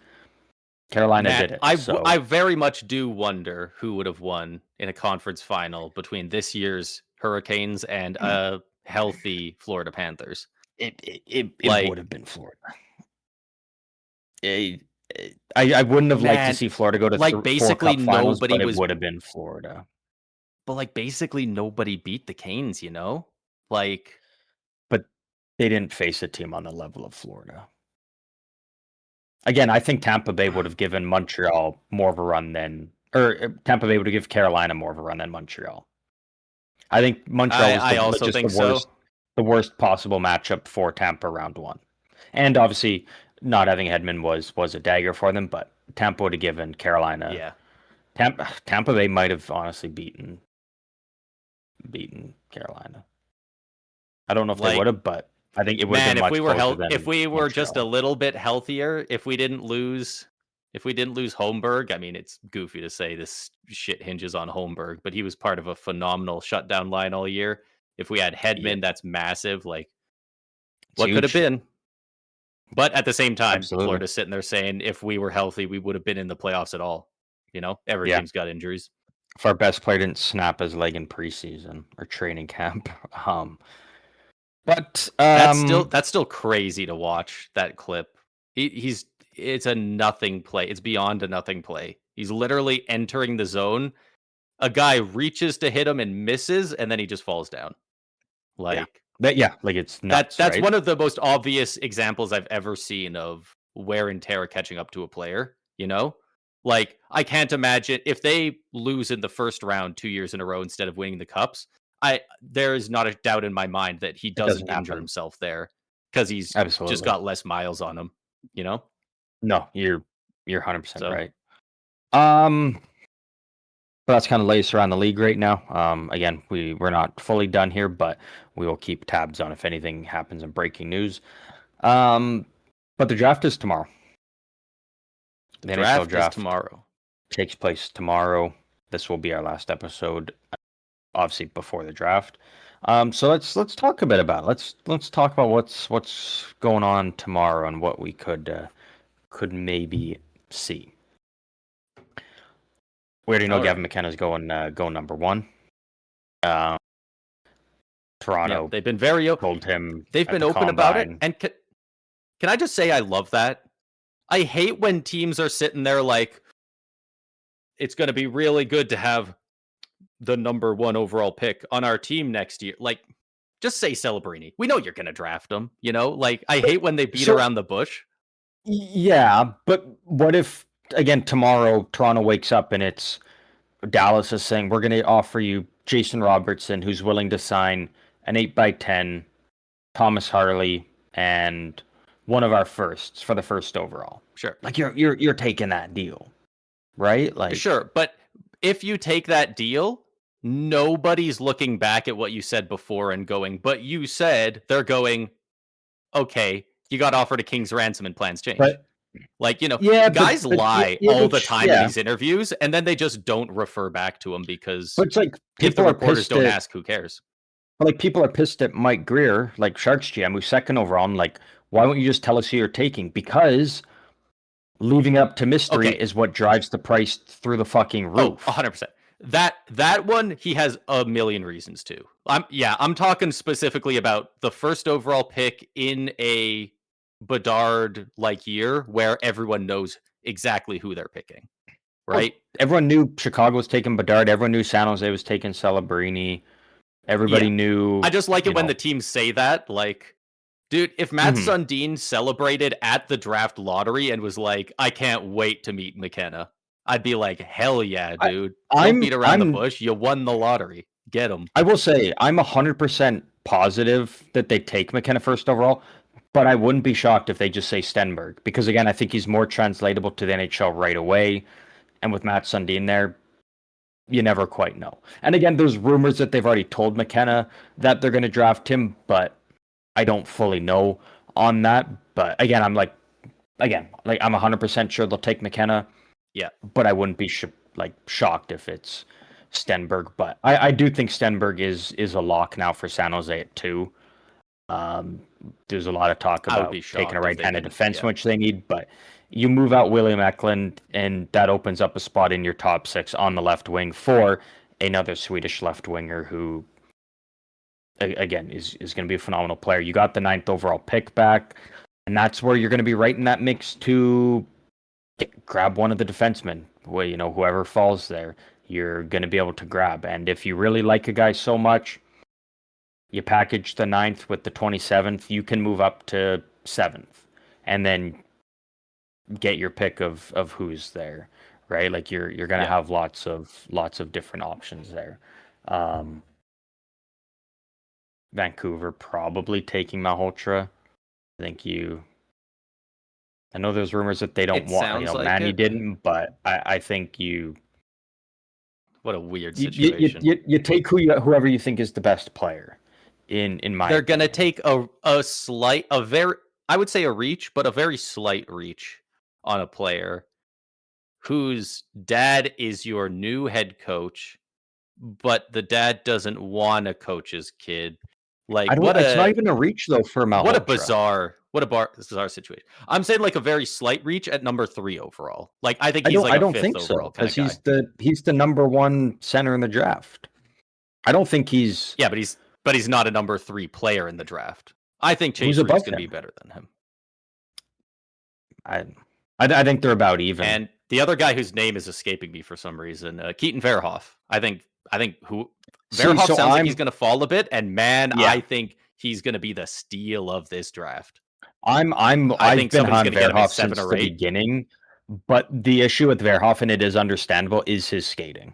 Carolina Man, did it. I very much do wonder who would have won in a conference final between this year's Hurricanes and a healthy Florida Panthers. It would Like, have been Florida. I wouldn't have liked to man, see Florida go to like four basically cup finals, nobody but it was, would have been Florida. but like basically nobody beat the Canes, you know? Like, But they didn't face a team on the level of Florida. Again, I think Tampa Bay would have given Montreal more of a run than, or Tampa Bay would have given Carolina more of a run than Montreal. I think Montreal was I also just think so. the worst possible matchup for Tampa round one. And obviously, not having Hedman was a dagger for them, but Tampa would have given Carolina. Yeah. Tampa Bay might have honestly beaten Carolina. I don't know if they would Like, have, but I think it would have man, been much closer than if we were just a Montreal. little bit healthier, if we didn't lose Holmberg, I mean, it's goofy to say this shit hinges on Holmberg, but he was part of a phenomenal shutdown line all year. If we had Yep, Hedman, that's massive. Like, it's what could have huge. been? But at the same time, Absolutely. Florida's sitting there saying if we were healthy, we would have been in the playoffs at all. You know, every Yeah. team's got injuries. If our best player didn't snap his leg in preseason or training camp. But That's still crazy to watch that clip. He's it's a nothing play. It's beyond a nothing play. He's literally entering the zone. A guy reaches to hit him and misses, and then he just falls down. yeah. Like, Like it's nuts, that's right? one of the most obvious examples I've ever seen of wear and tear catching up to a player, you know? Like, I can't imagine if they lose in the first round 2 years in a row instead of winning the cups, there is not a doubt in my mind that he It doesn't doesn't injure happen. himself there because he's just Absolutely. got less miles on him, you know? No, you're 100% So, right. Um but that's kind of latest around the league right now. Again, we're not fully done here, but we will keep tabs on if anything happens in breaking news. But the draft is tomorrow. the The NHL draft is draft tomorrow. takes place tomorrow. This will be our last episode, obviously before the draft. So let's talk a bit about it. Let's talk about what's going on tomorrow and what we could maybe see. We already know All Gavin right. McKenna's going number one. Uh, Yeah, Toronto they've been very told him they've at been the open about it. combine. And can I just say I love that? I hate when teams are sitting there like it's going to be really good to have the number 1 overall pick on our team next year. Like, just say Celebrini. We know you're going to draft him, you know? Like, I But hate when they beat so around the bush. yeah, but what if again tomorrow Toronto wakes up and it's Dallas is saying we're going to offer you Jason Robertson, who's willing to sign an 8x10, Thomas Harley, and one of our firsts for the first overall. Sure. Like you're taking that deal, right? Like, Sure, but if you take that deal, nobody's looking back at what you said before and going, "But you said," they're going, "Okay, you got offered a king's ransom and plans change." but Like, yeah, guys lie yeah, all the which time in yeah, these interviews, and then they just don't refer back to them because but it's like if the reporters don't ask, who cares? people are pissed at Mike Greer, like Sharks GM, who's second overall, and like, why won't you just tell us who you're taking? Because leaving up to mystery Okay. is what drives the price through the fucking Oh, roof. 100%. That one he has a million reasons to. I'm talking specifically about the first overall pick in a Bedard like year where everyone knows exactly who they're picking, Well, right? everyone knew Chicago was taking Bedard. Everyone knew San Jose was taking Celebrini. Yeah. Everybody I knew, just like it when the teams say that. Like, dude, if Matt mhm. Sundin celebrated at the draft lottery and was like, I can't wait to meet McKenna, I'd be like, hell yeah, I, dude. Don't I'm beat around the I'm bush. You won the lottery. Get him. I will say I'm 100% positive that they take McKenna first overall, but I wouldn't be shocked if they just say Stenberg because again I think he's more translatable to the NHL right away, and with Matt Sundin there, you never quite know. And again, there's rumors that they've already told McKenna that they're going to draft him, but I don't fully know on that. But again, I'm 100% sure they'll take McKenna, Yeah. but I wouldn't be shocked if it's Stenberg. But I do think Stenberg is a lock now for San Jose at 2. There's a lot of talk I would be about taking a shocked if they right-handed didn't. defenseman, Yeah. which they need, but you move out William Eklund, and that opens up a spot in your top 6 on the left wing for another Swedish left winger who, again, is going to be a phenomenal player. You got the 9th overall pick back, and that's where you're going to be right in that mix to grab one of the defensemen. Well, whoever falls there, you're going to be able to grab. And if you really like a guy so much, you package the 9th with the 27th, you can move up to 7th and then get your pick of who's there, right? Like you're going to Yeah. have lots of different options there. Um, Vancouver probably taking Malhotra. I know there's rumors that they don't It want, sounds like Manny it. didn't, but I think you What a weird you, you, you, situation. you you take whoever you think is the best player, in my They're gonna opinion. take a very, I would say a reach, but a very slight reach on a player whose dad is your new head coach, but the dad doesn't want to coach his kid. Like I don't. It's not even a reach though for what a Malhotra. bizarre situation. I'm saying like a very slight reach at number 3 overall. Like I think he's like I a don't 5th think overall so kind of because guy. he's the number one center in the draft. I don't think he's Yeah, but he's not a number 3 player in the draft. I think who's Chase Reed's above going to be him. better than him. I I think they're about even. And the other guy whose name is escaping me for some reason, Keaton Verhoff. I think who See, Verhoff so sounds like he's going to fall a bit, and man, yeah, I think he's going to be the steal of this draft. I I've think been somebody's on going to get him at Verhoff 7 since or the 8. beginning, but the issue with Verhoff, and it is understandable, is his skating.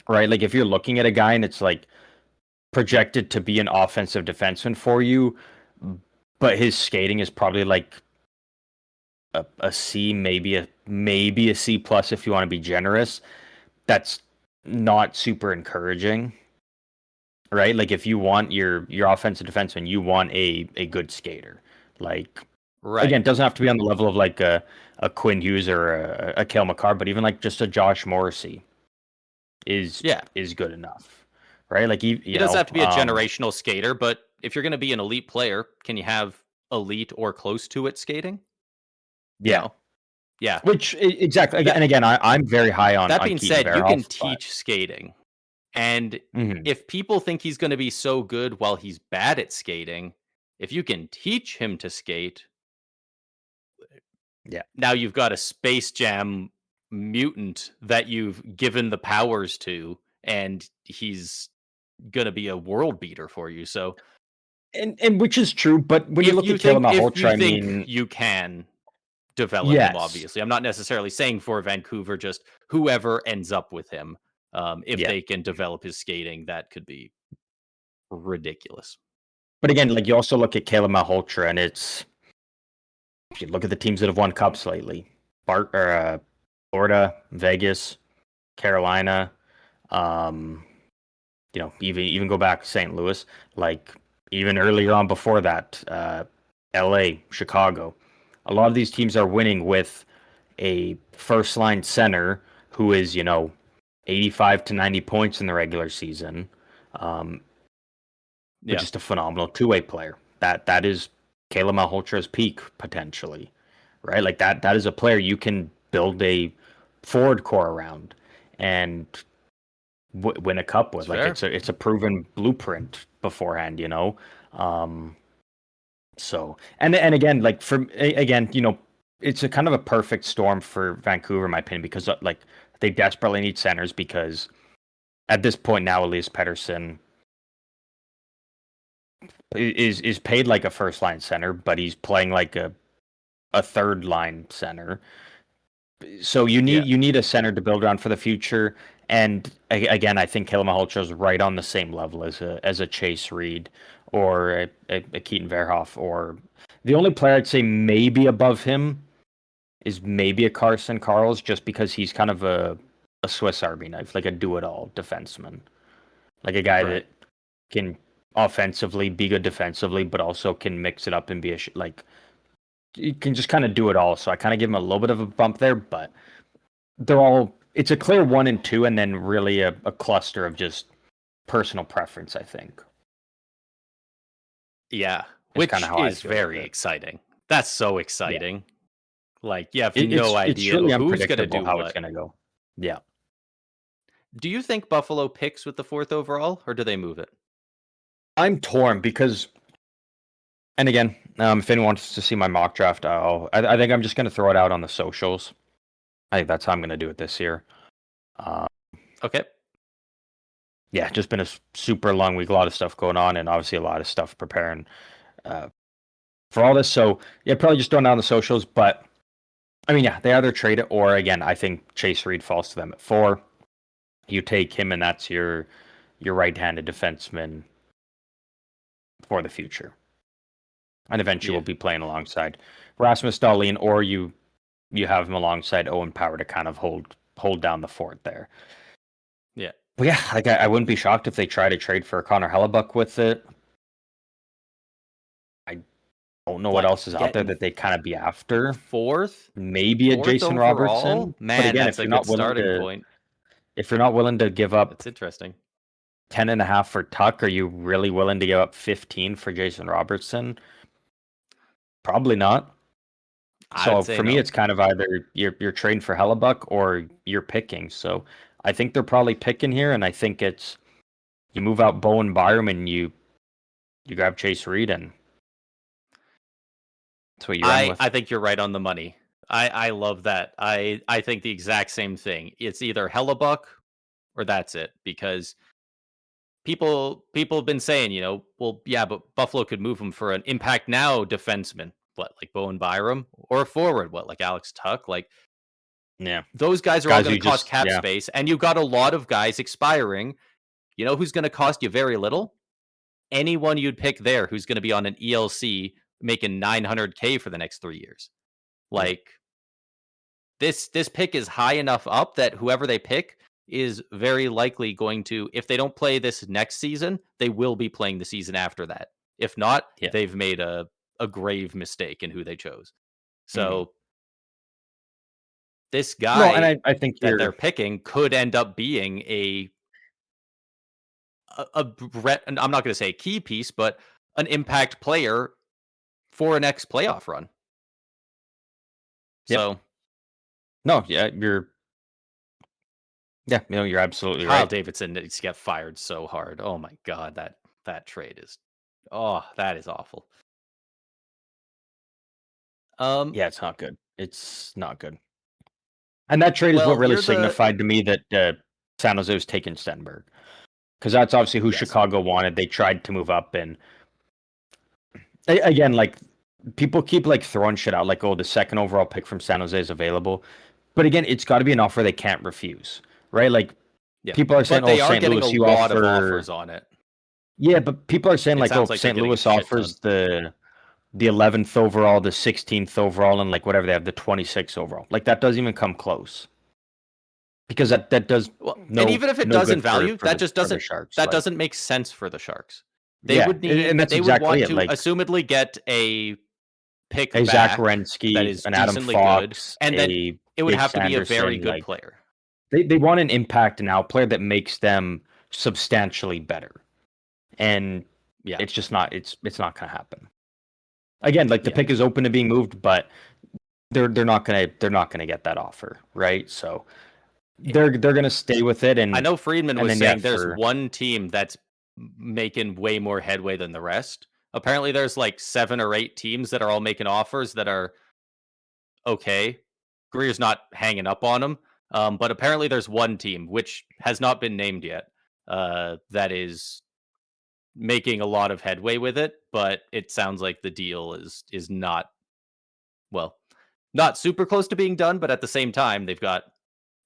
Right? Like if you're looking at a guy and it's like projected to be an offensive defenseman for you, but his skating is probably like a C, maybe a C plus if you want to be generous. That's not super encouraging, right? Like if you want your offensive defenseman, you want a good skater. Like Right. again, it doesn't have to be on the level of like a Quinn Hughes or a Cale Makar, but even like just a Josh Morrissey is Yeah. is good enough, right? Like He doesn't have to be a generational skater, but if you're going to be an elite player, can you have elite or close to it skating? You yeah, know? Yeah. which exactly. And That again, I'm very high on that being Keaton said, you can Verhoff, but teach skating. And mhm, if people think he's going to be so good while he's bad at skating, if you can teach him to skate, yeah. now you've got a Space Jam mutant that you've given the powers to, and he's going to be a world beater for you. So And which is true, but when you if look you at Caleb think if you Malhotra, I think mean, you can develop him, yes, obviously, I'm not necessarily saying for Vancouver, just whoever ends up with him, if yeah. they can develop his skating, that could be ridiculous. But again, like you also look at Caleb Malhotra, and it's if you look at the teams that have won cups lately, Florida, Vegas, Carolina, um, even go back to St. Louis, like even earlier on before that, L.A., Chicago. A lot of these teams are winning with a first line center who is 85 to 90 points in the regular season, um, but Yeah. just a phenomenal two-way player. That is Caleb Malhotra's peak potentially, right? Like that is a player you can build a forward core around and win a cup It's with. Like fair. it's a proven blueprint beforehand, you know. Um, so and again, like again, you know, it's a kind of a perfect storm for Vancouver, in my opinion, because like they desperately need centers because at this point now, Elias Pettersson is paid like a first line center, but he's playing like a third line center. So Yeah. you need a center to build around for the future. And again, I think Hellebuyck is right on the same level as a Chase Reed or a Keaton Verhoff. Or the only player I'd say maybe above him is maybe a Carson Carls, just because he's kind of a Swiss Army knife, like a do-it-all defenseman, like a guy Right. that can offensively be good defensively, but also can mix it up and be like you can just kind of do it all. So I kind of give him a little bit of a bump there, but they're all it's a clear 1 and 2, and then really a cluster of just personal preference. I think Yeah. is kind Which of how I is feel with very it. exciting. That's so Yeah, exciting. Like, you have no it's idea really who's gonna unpredictable do how it's what. gonna go. Yeah, Do you think Buffalo picks with the 4th overall, or do they move it? I'm torn because, and again, if anyone wants to see my mock draft, I think I'm just gonna throw it out on the socials. I think that's how I'm gonna do it this year. Uh, Okay. yeah, just been a super long week, a lot of stuff going on, and obviously a lot of stuff preparing uh, for all this. So yeah, probably just throwing out on the socials. But I mean, yeah, they either trade it or again, I think Chase Reed falls to them at 4. You take him, and that's your right-handed defenseman for the future, and eventually Yeah. will be playing alongside Rasmus Dahlin, or you have him alongside Owen Power to kind of hold down the fort there. Yeah. But yeah, like I wouldn't be shocked if they try to trade for Connor Hellebuyck with it. I don't know what Like, else is out there getting that they kind of be after. 4th? Maybe a 4th Jason Robertson, overall? but Man, again, that's a good starting point. if you're not willing to give up That's interesting. 10.5 for Tuck, are you really willing to give up 15 for Jason Robertson? Probably not. I would So say for me, no. it's kind of either you're trading for Hellebuck or you're picking. So I think they're probably picking here, and I think it's you move out Bowen Byram and you grab Chase Reed, and that's what you run I with. think you're right on the money. I love that. I think the exact same thing. It's either Hellebuck or that's it, because people have been saying, well, yeah, but Buffalo could move him for an impact now defenseman, what, like Bowen Byram, or a forward, what, like Alex Tuch, like Yeah, those guys are all guys going who to cost just cap space, and you've got a lot of guys expiring. You know who's going to cost you very little? Anyone you'd pick there who's going to be on an ELC making 900K for the next 3 years. yeah, Like, this pick is high enough up that whoever they pick is very likely going to, if they don't play this next season, they will be playing the season after that. If not, yeah. they've made a grave mistake in who they chose. Hmm. So this No, and guy I think that they're you're picking could end up being and I'm not going to say a key piece, but an impact player for an next playoff run. yep. So No, yeah, you're absolutely Kyle right. Davidson needs to get fired so hard. Oh my god, that trade is, oh, that is awful. Um, Yeah, it's not good. It's not good. And that trade is what well, really you're the signified to me that San Jose was taking Stenberg, because that's obviously who yes, Chicago wanted. They tried to move up, and again, like people keep like throwing shit out, like, oh, the second overall pick from San Jose is available. But again, it's got to be an offer they can't refuse, right? Like yeah, people are saying, but oh, they are St. getting a Louis, you lot of offer. offers on it. Yeah, but people are saying It like, oh, sounds if like they're St. getting a Louis shit ton. offers the 11th overall, the 16th overall, and like whatever they have, the 26th overall, like that doesn't even come close, because that does Well, and even if it no does in good value, for the Sharks. that Like, doesn't make sense for the Sharks. yeah, and that's They would exactly want it. to Like assumedly get a pick a Zach back that Werenski, is an Adam decently good, Fox, and then a it would Jake have to be a very Sanderson, good like player. they want an impact now player that makes them substantially better. And Yeah, it's just not it's not gonna happen. Again, like the yeah. pick is open to being moved, but they're not gonna get that offer, right? So I they're gonna stay with it, I know Friedman and was then yeah, saying there's for one team that's making way more headway than the rest. Apparently, there's like 7 or 8 teams that are all making offers that are okay. Greer's not hanging up on them, but apparently there's one team, which has not been named yet, that is making a lot of headway with it, but it sounds like the deal is not, well, not super close to being done, but at the same time, they've got,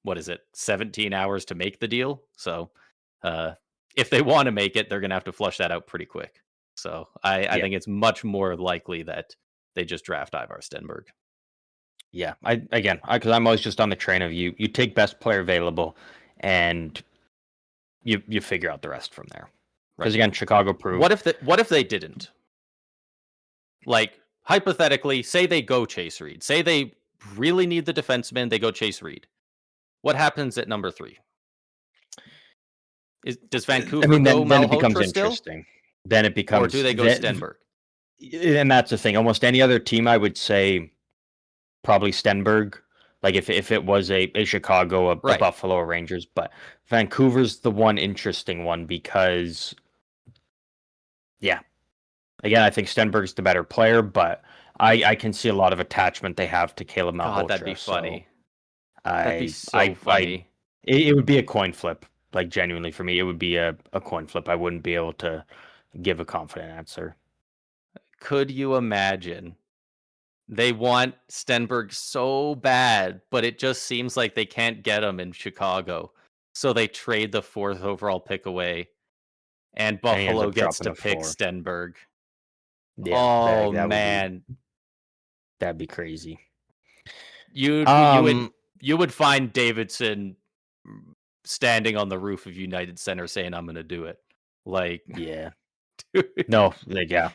what is it, 17 hours to make the deal. So uh, if they want to make it, they're going to have to flush that out pretty quick. So I yeah, think it's much more likely that they just draft Ivar Stenberg. yeah. Because I'm always just on the train of you take best player available, and you figure out the rest from there. Right. Because again, Chicago proved. What if they didn't? Like, hypothetically, say they go Chase Reed. Say they really need the defenseman, they go Chase Reed. What happens at number 3? Does I Vancouver mean, go then it becomes Malhotra still, interesting. Then it or do becomes they go that, Stenberg? and that's the thing. Almost any other team, I would say, probably Stenberg. Like if it was a Chicago, a Right. Buffalo, a Rangers, but Vancouver's the one interesting one because yeah, again, I think Stenberg's the better player, but I can see a lot of attachment they have to Caleb God, that'd be Malhotra. So funny. That'd be I so I I funny. it would be a coin flip. Like genuinely for me, it would be a coin flip. I wouldn't be able to give a confident answer. Could you imagine? They want Stenberg so bad, but it just seems like they can't get him in Chicago. So they trade the 4th overall pick away, and And he ends Buffalo up gets dropping to to pick 4. Stenberg. Yeah, Oh that would be man, that'd be crazy. you you would Um, you would find Davidson standing on the roof of United Center saying, "I'm going to do it." Like, yeah. dude, No, like yeah.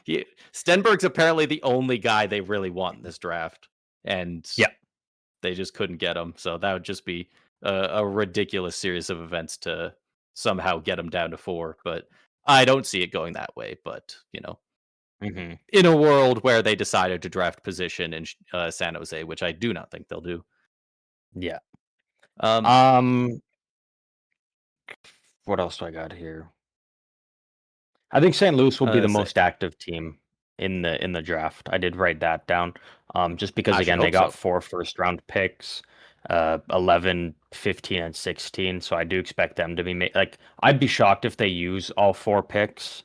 Stenberg's apparently the only guy they really want in this draft, and Yeah. they just couldn't get him. So that would just be a ridiculous series of events to somehow get him down to 4. But I don't see it going that way. But Mhm. in a world where they decided to draft position in San Jose, which I do not think they'll do. Yeah. Um, Um, what else do I got here? I think St. Louis will be the say, most active team in the draft. I did write that down. Just because I should again they hope got so. 4 first round picks, 11, 15, and 16. So I do expect them to be like I'd be shocked if they use all 4 picks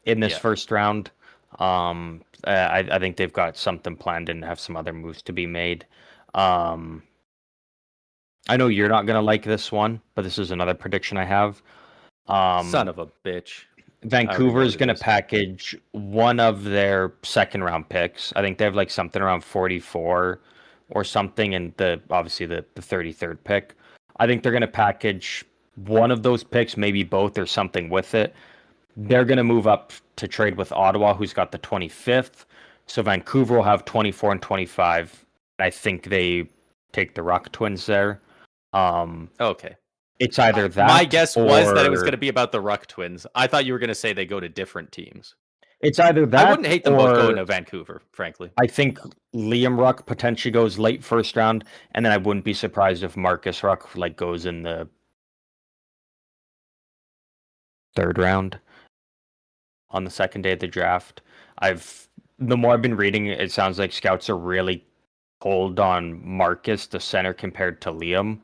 in this Yeah, first round. I think they've got something planned and have some other moves to be made. Um, I know you're not gonna like this one, but this is another prediction I have. son Um, of a bitch. I already Vancouver know what is it going to is. package one of their second round picks. I think they have like something around 44 or something, and obviously the 33rd pick. I think they're going to package one of those picks, maybe both or something with it. They're going to move up to trade with Ottawa, who's got the 25th. So Vancouver will have 24 and 25. I think they take the Rock Twins there. Um, Okay. it's either My that guess was that it was going or to be about the Ruck twins. I thought you were going to say they go to different teams. it's either I wouldn't that hate them both going or to Vancouver, frankly. I think Liam Ruck potentially goes late first round, and then I wouldn't be surprised if Marcus Ruck like goes in the third round on the second day of the draft. I've the more I've been reading, it sounds like scouts are really cold on Marcus, the center, compared to Liam.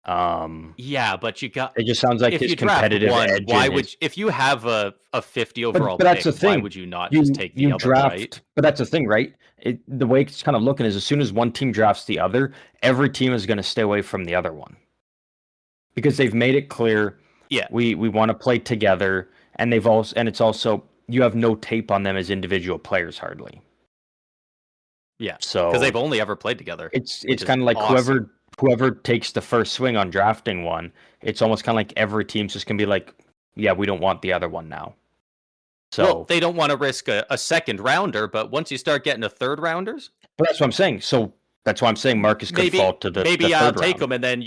Um, Yeah, but you got, it just sounds like if his you draft competitive one, edge why and would his. if you have a 50 overall But that's pick, the why thing. would you not just You take the you other, right? draft, but that's the thing, right? The way it's kind of looking is as soon as one team drafts the other, every team is going to stay away from the other one because they've made it clear Yeah. we want to play together, and it's also you have no tape on them as individual players hardly. Yeah. Cuz So they've only ever played together, it's which is kind of like awesome. whoever takes the first swing on drafting one, it's almost kind of like every team's just gonna be like, yeah, we don't want the other one now. Well, So, they don't want to risk a second rounder, but once you start getting to third rounders, but that's what I'm saying. So that's why I'm saying Marcus could fall maybe to the maybe I'll third take round. them and then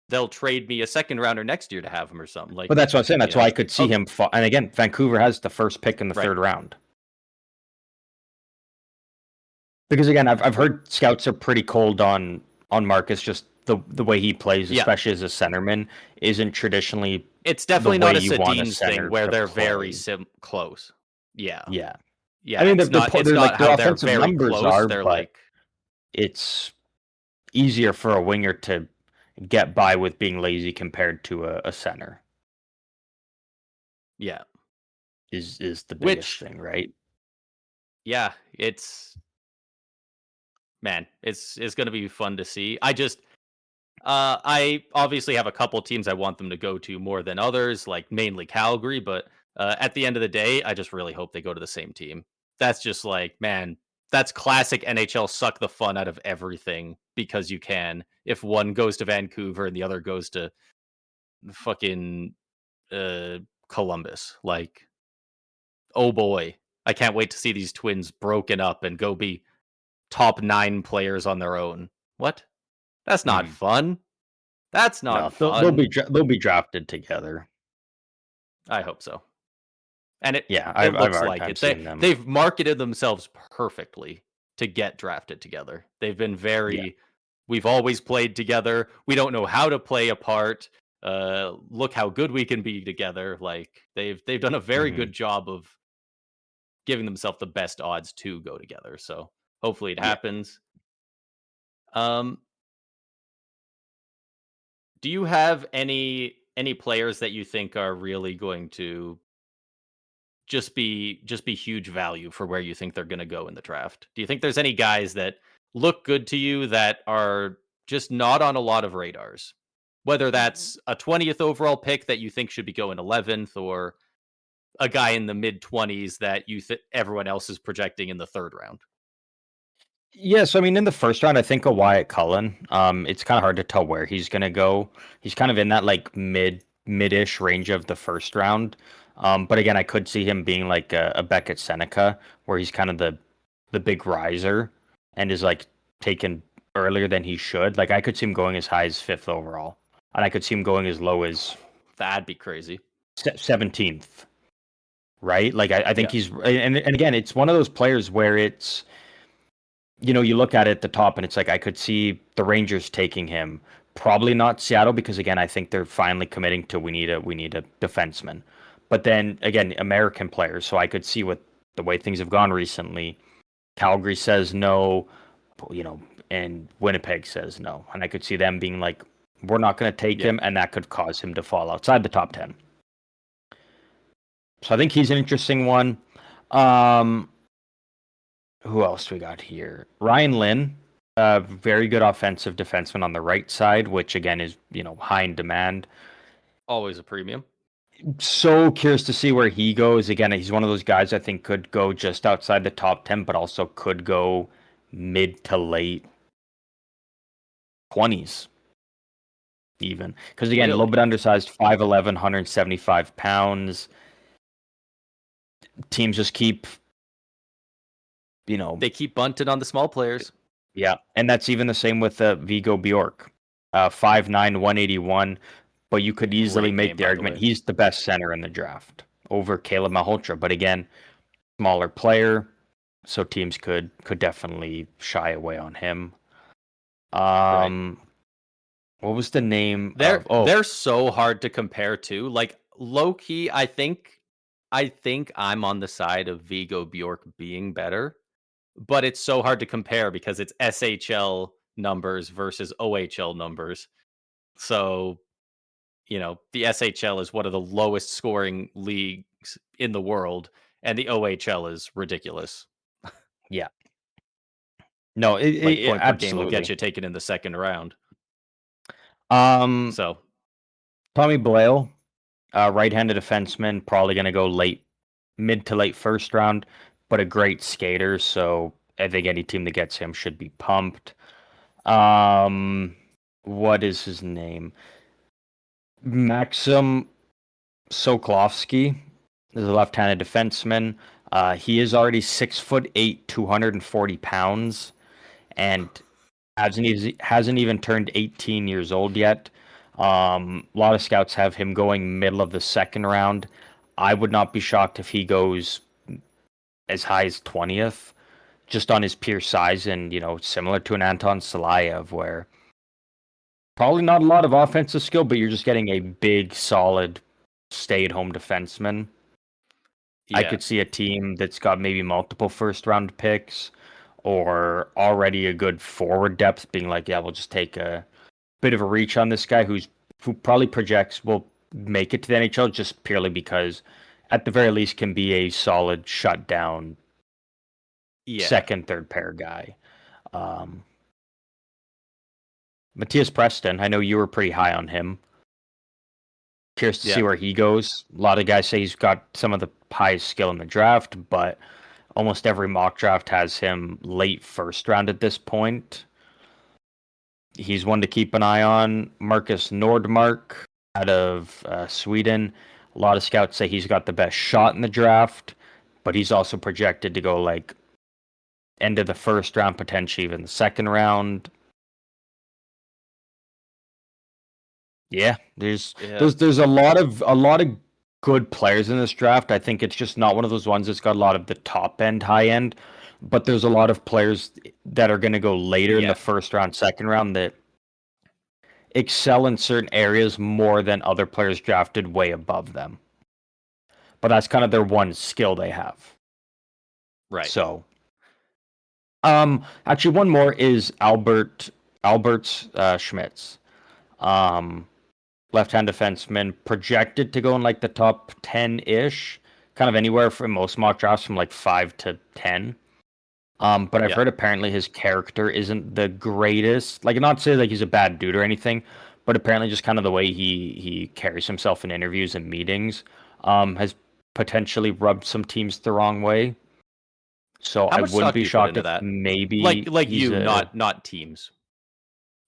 they'll trade me a second rounder next year to have them or something, like, But that's what I'm saying. you That's why know. I could see Okay, him fall. And again, Vancouver has the first pick in the right. third round. Because again, I've heard scouts are pretty cold on Marcus. Just the way he plays, Yeah, especially as a centerman, isn't traditionally it's the definitely way not a you want a Sedin's thing center where to they're very play. close. Yeah, Yeah, I yeah. mean It's not. It's they're not like their how they're offensive very numbers close. are, They're but like, it's easier for a winger to get by with being lazy compared to a center. yeah. Is the biggest Which, thing, right? yeah, it's man, it's gonna be fun to see. I obviously have a couple teams I want them to go to more than others, like mainly Calgary, but at the end of the day, I just really hope they go to the same team. That's just like, man, that's classic NHL suck the fun out of everything because you can. If one goes to Vancouver and the other goes to fucking uh, Columbus, like, oh boy, I can't wait to see these twins broken up and go be top 9 players on their own. What? That's not Hmm. fun. That's not No, they'll fun. they'll be drafted together. I hope so. And it Yeah, it I've a looks hard like time it. seeing them. They've marketed themselves perfectly to get drafted together. They've been Yeah. very we've always played together. We don't know how to play apart. Look how good we can be together. Like they've done a very Hmm. good job of giving themselves the best odds to go together. So hopefully it Yeah. happens. Um, do you have any players that you think are really going to just be huge value for where you think they're going to go in the draft? Do you think there's any guys that look good to you that are just not on a lot of radars? Whether that's a 20th overall pick that you think should be going 11th or a guy in the mid 20s that everyone else is projecting in the 3rd round. Yes, I mean in the first round, I think a Wyatt Cullen. It's kind of hard to tell where he's gonna go. He's kind of in that like mid-ish range of the first round. But again, I could see him being like a Beckett Seneca, where he's kind of the big riser and is like taken earlier than he should. Like I could see him going as high as fifth overall, and I could see him going as low as That'd be crazy. 17th. Right? Like I think Yeah. he's and again, it's one of those players where it's you look at it at the top and it's like I could see the Rangers taking him. Probably not Seattle because again I think they're finally committing to we need a defenseman. But then again, American players, so I could see with the way things have gone recently, Calgary says no, you know, and Winnipeg says no. And I could see them being like, we're not going to take Yeah. him, and that could cause him to fall outside the top 10. So I think he's an interesting one. Um, who else we got here? Ryan Lynn, a very good offensive defenseman on the right side, which again is high in demand. Always a premium. So curious to see where he goes. Again, he's one of those guys I think could go just outside the top 10, but also could go mid to late 20s even. Because again, a little Really? bit undersized, 5'11", 175 pounds. Teams just keep, They keep bunting on the small players. yeah. And that's even the same with Vigo Bjork, 5'9", 181. But you could easily Great make name, the by the argument way. he's the best center in the draft over Caleb Malhotra. But again, smaller player, so teams could definitely shy away on him. Right. What was the name They're of? Oh, they're so hard to compare to. Like low key, I think I'm on the side of Vigo Bjork being better, but it's so hard to compare because it's SHL numbers versus OHL numbers. So, the SHL is one of the lowest scoring leagues in the world, and the OHL is ridiculous. yeah. No, Like point per game will get absolutely. you taken in the 2nd round. Um, So, Tommy Blale, right-handed defenseman, probably going to go mid to late first round, but a great skater. So I think any team that gets him should be pumped. Um, what is his name? Maxim Sokolovsky is a left-handed defenseman. He is already 6'8", 240 pounds, and hasn't even turned 18 years old yet. A lot of scouts have him going middle of the second round. I would not be shocked if he goes as high as 20th, just on his pure size and, similar to an Anton Salayev, where probably not a lot of offensive skill, but you're just getting a big, solid, stay-at-home defenseman. I Yeah. could see a team that's got maybe multiple first-round picks or already a good forward depth being like, yeah, we'll just take a bit of a reach on this guy who probably projects will make it to the NHL just purely because, at the very least, can be a solid shutdown Yeah. second, third pair guy. Um, Matthias Preston, I know you were pretty high on him. Curious to see Yeah. where he goes. A lot of guys say he's got some of the highest skill in the draft, but almost every mock draft has him late first round at this point. He's one to keep an eye on. Marcus Nordmark out of Sweden. A lot of scouts say he's got the best shot in the draft, but he's also projected to go like end of the first round, potentially even the second round. Yeah, Yeah. there's a lot of good players in this draft. I think it's just not one of those ones that's got a lot of the top end, high end, but there's a lot of players that are going to go later in the Yeah. first round, second round that excel in certain areas more than other players drafted way above them. But that's kind of their one skill they have. Right. So, actually, one more is Alberts Schmitz. Um, Left-hand defenseman projected to go in like the top 10-ish, kind of anywhere from most mock drafts from like 5 to 10. But I've Yeah. heard apparently his character isn't the greatest. Like, not to say like he's a bad dude or anything, but apparently just kind of the way he carries himself in interviews and meetings has potentially rubbed some teams the wrong way. So How I much wouldn't stock be do you put shocked into if that? maybe Like he's you, a not teams.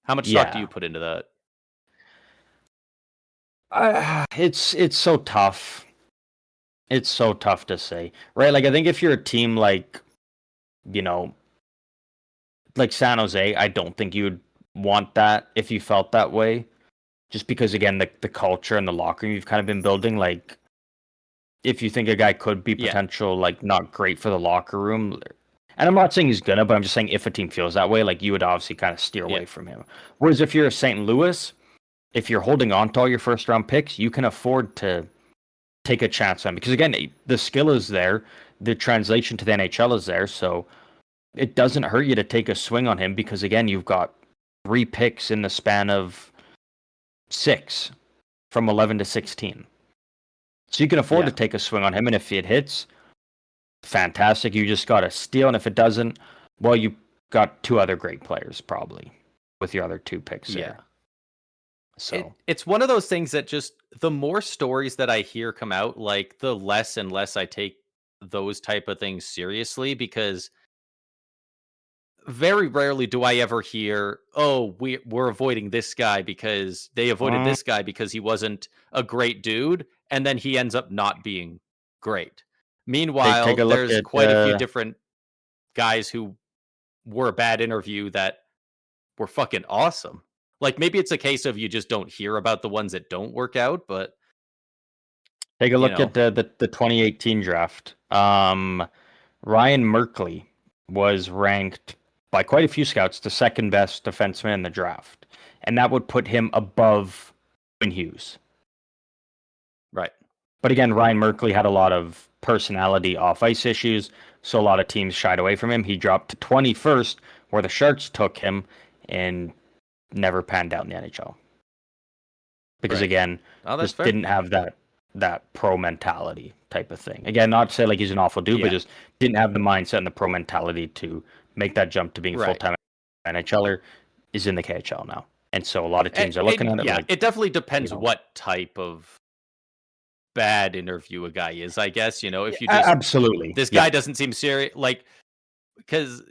How much stock do you yeah. put into that? It's so tough. It's so tough to say, right? Like I think if you're a team like you know like San Jose, I don't think you would want that if you felt that way. Just because again, the culture and the locker room you've kind of been building, like if you think a guy could be Yeah. potential like not great for the locker room, and I'm not saying he's gonna, but I'm just saying if a team feels that way, like you would obviously kind of steer Yeah. away from him. Whereas if you're a St. Louis, if you're holding on to all your first round picks, you can afford to take a chance on him. Because again, the skill is there, the translation to the NHL is there, so it doesn't hurt you to take a swing on him because again, you've got 3 picks in the span of 6 from 11 to 16. So you can afford to Yeah. take a swing on him, and if it hits, fantastic. You just got a steal, and if it doesn't, well, you got 2 other great players probably with your other 2 picks Yeah. there. So It's one of those things that just the more stories that I hear come out, like the less and less I take those type of things seriously because very rarely do I ever hear, "Oh, we're avoiding this guy because they avoided mm, this guy because he wasn't a great dude," and then he ends up not being great. take Meanwhile, a look there's at quite a few different guys who were a bad interview that were fucking awesome. Like, maybe it's a case of you just don't hear about the ones that don't work out, but, take a you look know at the 2018 draft. Ryan Merkley was ranked by quite a few scouts the second best defenseman in the draft, and that would put him above Quinn Hughes. right. But again, Ryan Merkley had a lot of personality off ice issues, so a lot of teams shied away from him. He dropped to 21st, where the Sharks took him and never panned out in the NHL. Because Right. again, Oh, that's just fair. didn't have that pro mentality type of thing. Again, not to say like he's an awful dude, but Yeah. just didn't have the mindset and the pro mentality to make that jump to being full Right. time NHLer is in the KHL now. And so a lot of And teams are looking at it yeah, like, it definitely you depends know, what type of bad interview a guy is, I guess, yeah, if you just absolutely. this Yeah. guy doesn't seem serious, like, because,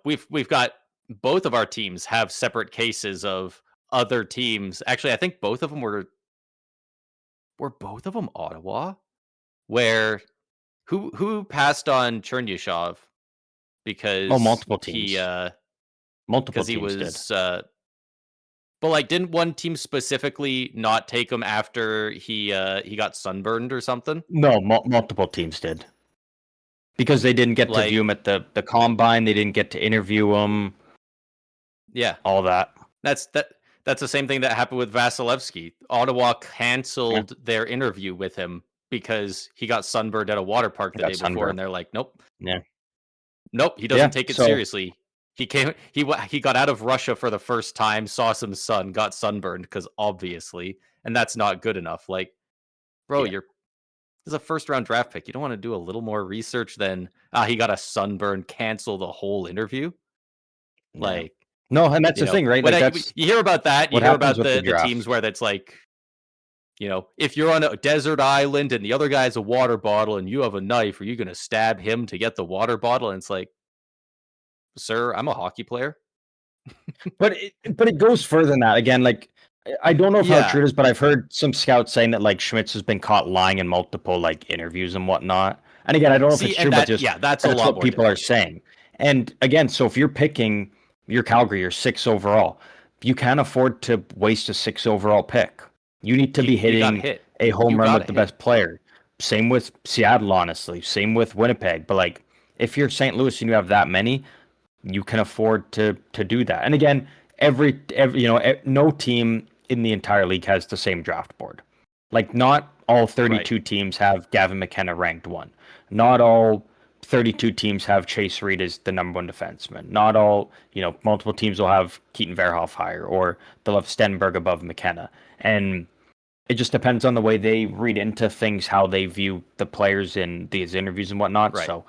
we've got both of our teams have separate cases of other teams. Actually, I think both of them were both of them Ottawa? Where who passed on Chernyshov Oh, because multiple teams. Multiple because he teams did. was, but, like, didn't one team specifically not take him after he got sunburned or something? No, multiple teams did. Because they didn't get to view Like, him at the combine, they didn't get to interview him, yeah, all that. that's that. That's the same thing that happened with Vasilevsky. Ottawa Yeah, canceled their interview with him because he got sunburned at a water park I the got day before, and sunburned. they're like, "Nope, Yeah, nope, he doesn't yeah. take it So seriously." He got out of Russia for the first time, saw some sun, got sunburned because obviously, and that's not good enough. Like, bro, yeah, you're this is a first round draft pick. You don't want to do a little more research than he got a sunburn, cancel the whole interview. yeah. Like, No, and that's you the know, thing, right? when Like that's you hear about that, you what hear happens about with the the teams draft. where that's like, you know, if you're on a desert island and the other guy's a water bottle and you have a knife, are you going to stab him to get the water bottle? And it's like, sir, I'm a hockey player. But it goes further than that. Again, like I don't know if how Yeah. true it is, but I've heard some scouts saying that like Schmitz has been caught lying in multiple like interviews and whatnot. And again, I don't know if See, it's and true, but just that's a that's lot what more people are different. saying. And again, so if you're picking your Calgary, you're six overall, you can't afford to waste a six overall pick. You need to be You got to hitting hit. a home You run got with to the hit. best player. Same with Seattle, honestly. Same with Winnipeg. But like if you're St. Louis and you have that many, you can afford to do that. And again, every no team in the entire league has the same draft board. Like not all Right. 32 teams have Gavin McKenna ranked one. Not all 32 teams have Chase Reed as the number one defenseman. Not all, multiple teams will have Keaton Verhoff higher or they'll have Stenberg above McKenna. And it just depends on the way they read into things, how they view the players in these interviews and whatnot. Right. So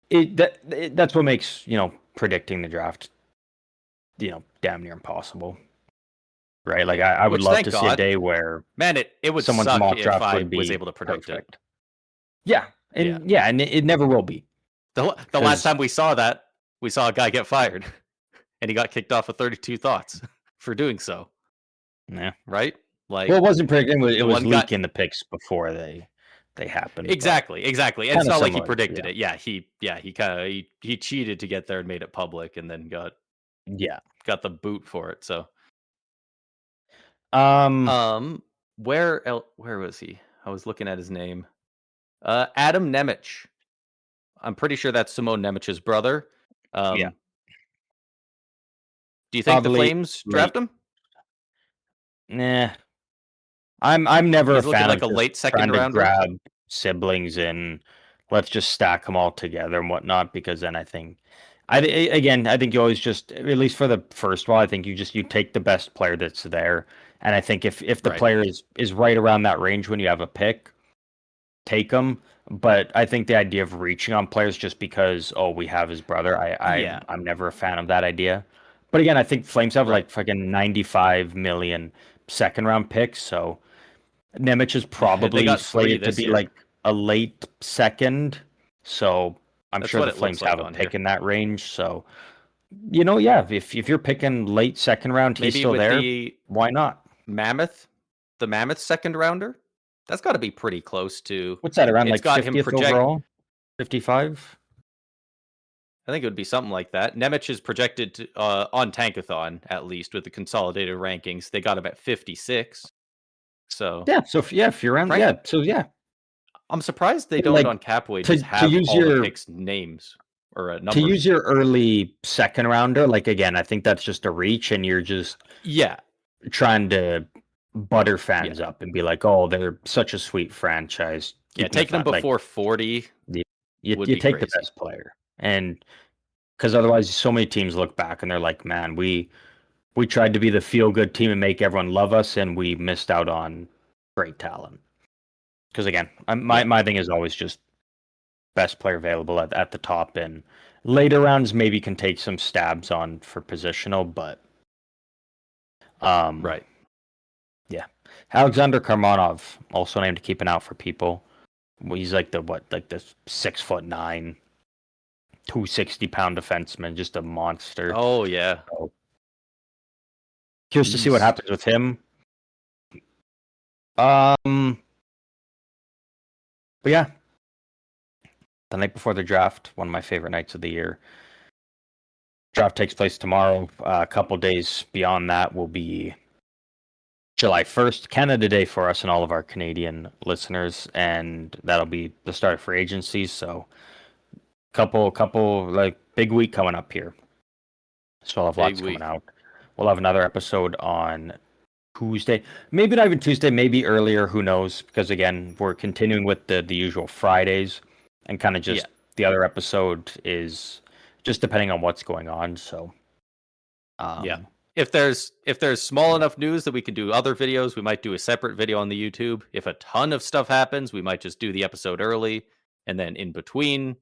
that's what makes, predicting the draft, damn near impossible, right? Like Yeah. I would Which, love thank to see a God, day where man, it would someone's suck mock if draft I would was be able to predict it. perfect. Yeah, Yeah. and it never will be The last because time we saw that, we saw a guy get fired and he got kicked off of 32 Thoughts for doing so, yeah. right? Well, Like, it wasn't predicting; it the was one guy. leaking the picks before they happened. But Exactly, exactly. And it's kind of not like he similar, predicted yeah, it. He kind of he cheated to get there and made it public and then yeah. got the boot for it. So, Um, um where was he? I was looking at his name. Adam Nemec. I'm pretty sure that's Simone Nemec's brother. yeah, Um do you think the probably Flames late. draft him? Nah, I'm never a He's looking fan like of a just late second trying to rounder. grab siblings and let's just stack them all together and whatnot because then I think again I think you always just at least for the first while I think you take the best player that's there and I think if the Right. player is right around that range when you have a pick, take them. But I think the idea of reaching on players just because we have his brother, Yeah. I'm never a fan of that idea. But again, I think Flames have Right. like fucking 95 million second round picks, so Nemec is They probably got 3 slated to this be year. like a late second. So I'm That's sure what the it looks Flames like have a on here. pick in that range. So, yeah, if you're picking late second round, he's Maybe still with there. Why not? Mammoth, the Mammoth second rounder, that's got to be pretty close to. What's that around It's like got him 50th project. overall? 55? I think it would be something like that. Nemec is projected to, on Tankathon at least with the consolidated rankings. They got him at 56. So, Yeah. So if you're around, frank, yeah. So yeah, I'm surprised they don't like on Capway just to have use all the your picks names or to numbers. use your early second rounder, like again, I think that's just a reach, and you're just Yeah, trying to butter yeah, fans up and be like, oh, they're such a sweet franchise. yeah. Keep them Taking them fun. Like before 40 you, you, would you be take the crazy. best player, and because otherwise, so many teams look back and they're like, man, we tried to be the feel good team and make everyone love us, and we missed out on great talent. Because again, my Yeah, my thing is always just best player available at the top, and later rounds maybe can take some stabs on for positional, but um right. yeah. Alexander Karmanov, also named to keep an out for people. He's like the 6'9", 260-pound defenseman, just a monster. Oh yeah, So, curious to see what he's happens with him. Um, but yeah, the night before the draft, one of my favorite nights of the year. Draft takes place tomorrow. A couple days beyond that will be July 1st, Canada Day for us and all of our Canadian listeners, and that'll be the start of free agency. So couple like big week coming up here. So I'll have Big lots coming week. out. We'll have another episode on Tuesday. Maybe not even Tuesday, maybe earlier, who knows? Because again, we're continuing with the usual Fridays and kind of Yeah. just the other episode is just depending on what's going on. So Yeah. um If there's small yeah. enough news that we can do other videos, we might do a separate video on the YouTube. If a ton of stuff happens, we might just do the episode early and then in between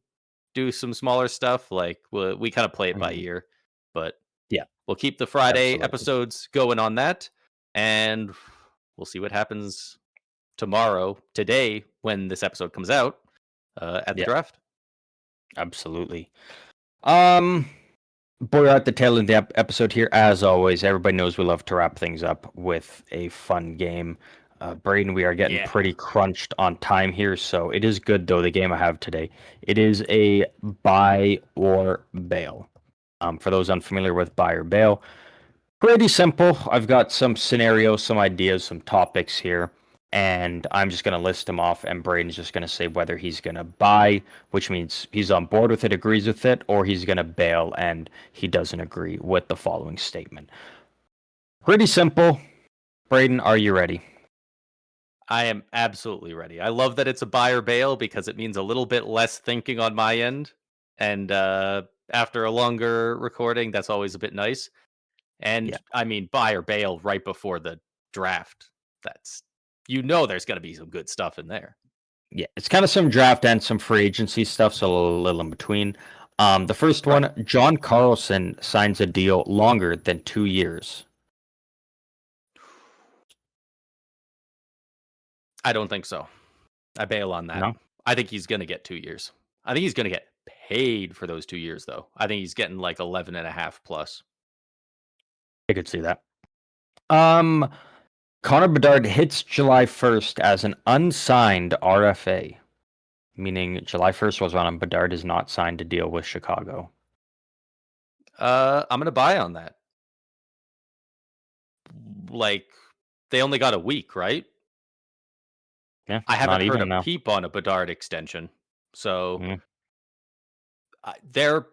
do some smaller stuff. Like we kind of play it by Mhm. ear, but Yeah, we'll keep the Friday absolutely. episodes going on that, and we'll see what happens today, when this episode comes out, at the Yeah, draft. absolutely. Um We're at the tail end of the episode here. As always, everybody knows we love to wrap things up with a fun game. Braden, we are getting Yeah. pretty crunched on time here, so it is good though. The game I have today, it is a buy or bail. For those unfamiliar with buy or bail, pretty simple. I've got some scenarios, some ideas, some topics here, and I'm just going to list them off, and Braden's just going to say whether he's going to buy, which means he's on board with it, agrees with it, or he's going to bail and he doesn't agree with the following statement. Pretty simple. Braden, are you ready? I am absolutely ready. I love that it's a buy or bail because it means a little bit less thinking on my end. And after a longer recording, that's always a bit nice. Yeah. And I mean, buy or bail right before the draft. That's, there's going to be some good stuff in there. Yeah, it's kind of some draft and some free agency stuff, so a little in between. The first Right. one, John Carlson signs a deal longer than 2 years. I don't think so. I bail on that. No, I think he's going to get 2 years. I think he's going to get paid for those 2 years, though. I think he's getting like 11 and a half plus. I could see that. Um, Connor Bedard hits July 1st as an unsigned RFA, meaning July 1st was when Bedard is not signed to deal with Chicago. I'm going to buy on that. Like, they only got a week, right? Yeah, I not haven't heard a even now. peep on a Bedard extension. So Mm, they're,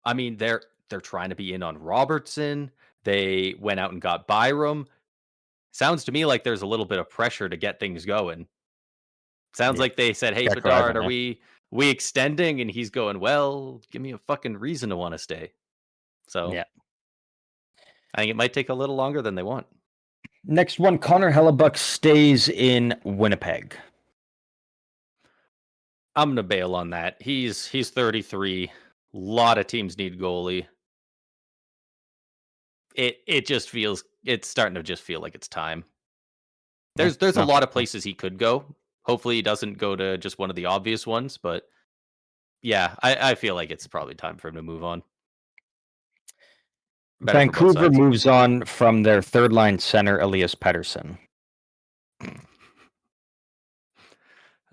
I mean, they're trying to be in on Robertson. They went out and got Byram. Sounds to me like there's a little bit of pressure to get things going. Sounds yeah, like they said, "Hey, check Bedard, Horizon, are yeah. we extending?" And he's going, "Well, give me a fucking reason to want to stay." So Yeah. I think it might take a little longer than they want. Next one, Connor Hellebuyck stays in Winnipeg. I'm gonna bail on that. He's 33. A lot of teams need goalie. It just feels it's starting to just feel like it's time. Yeah, There's a no, lot for of sure. places he could go. Hopefully he doesn't go to just one of the obvious ones, but yeah, I feel like it's probably time for him to move on. Better for both Vancouver sides. moves on from their third line center, Elias Pettersson.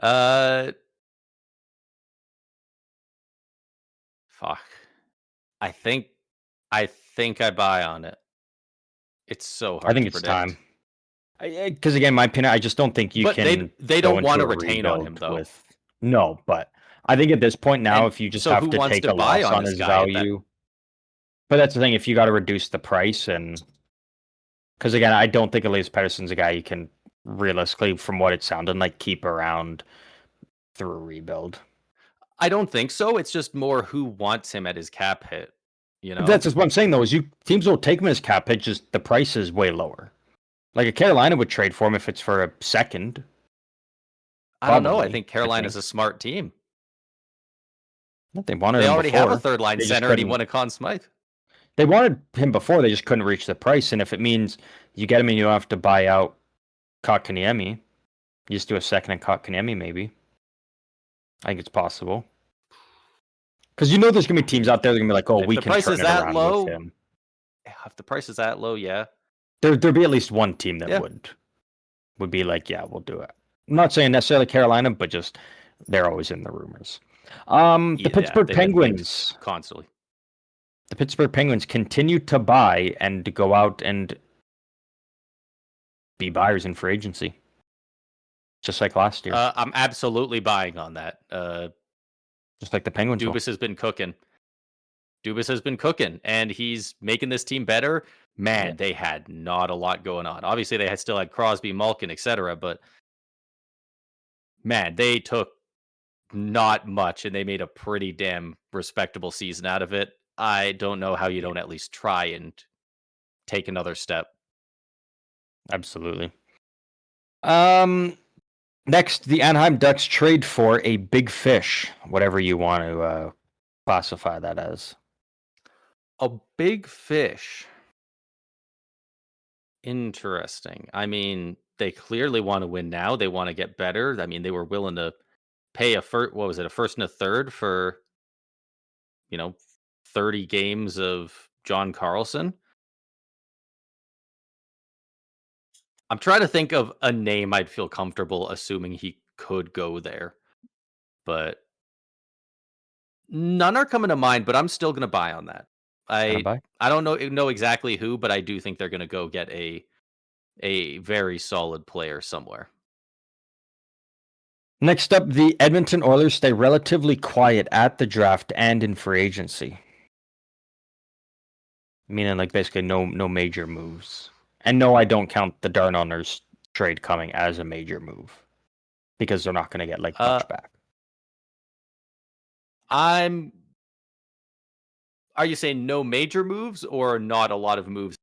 Uh fuck. I think I think I buy on it. It's so I hard think to it's time. predict. Because again, my opinion, I just don't think you But can they go don't into want a to retain on him rebuild though. with no. But I think at this point now, And if you just so have who to wants take to a buy loss on on this his guy at that? value, but that's the thing. If you got to reduce the price, and because again, I don't think Elias Pettersson's a guy you can realistically, from what it sounded like, keep around through a rebuild. I don't think so. It's just more who wants him at his cap hit, you But know? that's just what I'm saying though. Is you teams will take him as cap hit, just the price is way lower. Like a Carolina would trade for him if it's for a second, I don't know. I probably. think I Carolina's think a smart team. they wanted They him already have a before. third line They just center and he couldn't. won a Conn Smythe. They wanted him before. They just couldn't reach the price. And if it means you get him and you don't have to buy out Kotkaniemi, you just do a second and Kotkaniemi maybe. I think it's possible. Because you know there's gonna be I teams mean, out there that are gonna be like, oh, if we the can price turn is it that around with low, him. if the price is that low, yeah. There'd be at least one team that Yeah. would be like, yeah, we'll do it. I'm not saying necessarily Carolina, but just they're always in the rumors. The Yeah, Pittsburgh they've been linked Penguins. constantly. The Pittsburgh Penguins continue to buy and to go out and be buyers in free agency, just like last year. I'm absolutely buying on that. Just like the Penguins will. Dubas has been cooking. Dubas has been cooking, and he's making this team better. Yeah, Man, they had not a lot going on. Obviously, they still had Crosby, Malkin, etc. But man, they took not much, and they made a pretty damn respectable season out of it. I don't know how you yeah, don't at least try and take another step. absolutely. Um, Next, the Anaheim Ducks trade for a big fish, whatever you want to classify that as. A big fish. Interesting. I mean, they clearly want to win now. They want to get better. I mean, they were willing to pay a first. What was it? A first and a third for 30 games of John Carlson. I'm trying to think of a name I'd feel comfortable assuming he could go there, but none are coming to mind. But I'm still going to buy on that. Gonna I buy. I don't know exactly who, but I do think they're going to go get a very solid player somewhere. Next up, the Edmonton Oilers stay relatively quiet at the draft and in free agency, meaning like basically no major moves. And no, I don't count the Darnell Nurse trade coming as a major move because they're not going to get like Uh, much back. I'm. Are you saying no major moves or not a lot of moves?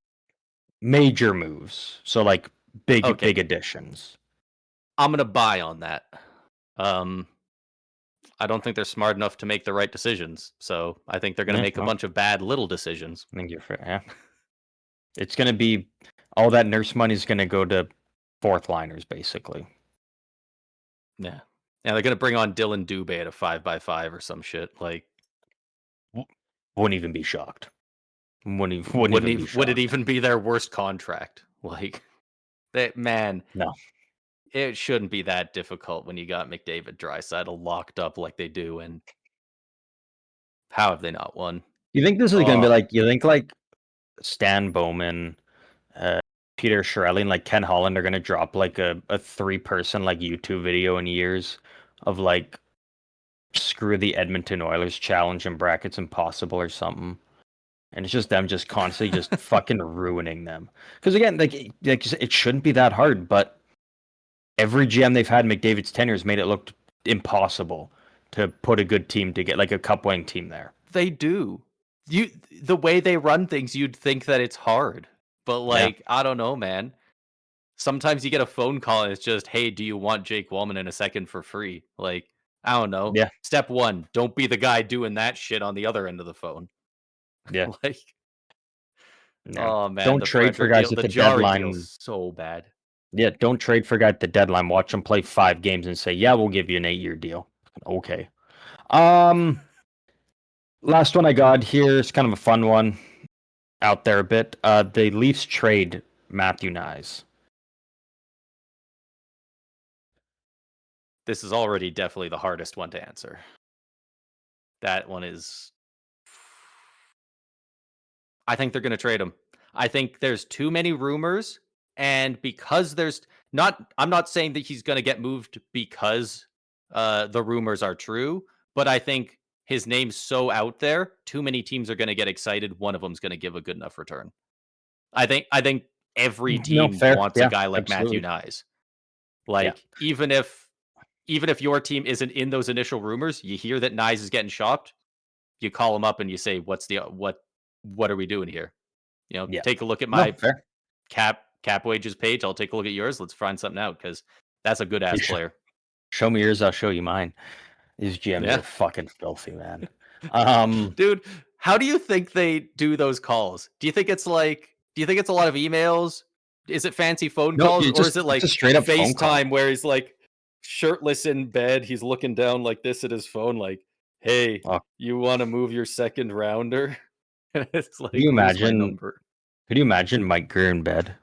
Major moves, so like Okay, big additions. I'm gonna buy on that. Um, I don't think they're smart enough to make the right decisions, so I think they're gonna Yeah, make a well, bunch of bad little decisions. I think you're fair. Yeah, it's going to be all that Nurse money is going to go to fourth liners basically. Yeah, yeah, they're gonna bring on Dylan Dubé at a 5x5 or some shit. Like, Wouldn't even be shocked. Wouldn't even be would it shocked. even be their worst contract? Like, that man, No. it shouldn't be that difficult when you got McDavid, Draisaitl locked up like they do, and how have they not won? You think this is going to be Oh, like, you think like Stan Bowman, uh, Peter Chiarelli, and like Ken Holland are going to drop like a 3-person like YouTube video in years of like screw the Edmonton Oilers challenge in brackets impossible or something. And it's just them just constantly just fucking ruining them. Because again, like it shouldn't be that hard, but every GM they've had in McDavid's tenure has made it look impossible to put a good team to get like a cup winning team there. they do. The way they run things, you'd think that it's hard. But Yeah. like, I don't know, man. Sometimes you get a phone call and it's just, "Hey, do you want Jake Wellman in a second for free?" Like, I don't know. Yeah. Step 1, don't be the guy doing that shit on the other end of the phone. Yeah. Like, Yeah. oh man, Don't the trade for Frederick guys deal, at the the Jari deal's deadline. so bad. Yeah, don't trade for a guy at the deadline. Watch him play 5 games and say, "Yeah, we'll give you an 8-year deal." Okay. Um, Last one I got here is kind of a fun one, out there a bit. The Leafs trade Matthew Nyes. This is already definitely the hardest one to answer. That one is I think they're going to trade him. I think there's too many rumors, and because there's not, I'm not saying that he's going to get moved because the rumors are true, but I think his name's so out there, too many teams are going to get excited. One of them's going to give a good enough return. I think every No, team fair. wants a Yeah, guy like Matthew absolutely. Nyes. Yeah. Like even if your team isn't in those initial rumors, you hear that Nyes is getting shopped, you call him up and you say, what are we doing here? Yeah. Take a look at No, my fair. cap wages page. I'll take a look at yours. Let's find something out because that's a good You ass player. show me yours, I'll show you mine. These GMs Yeah, are fucking filthy, man. Um, dude. How do you think they do those calls? Do you think it's a lot of emails? Is it fancy phone no, calls, it's or is just it it's a like straight up phone call. FaceTime where he's like shirtless in bed, he's looking down like this at his phone, like, "Hey, Oh, you want to move your second rounder?" And it's could like, you "Here's my imagine? number." Could you imagine Mike Greer in bed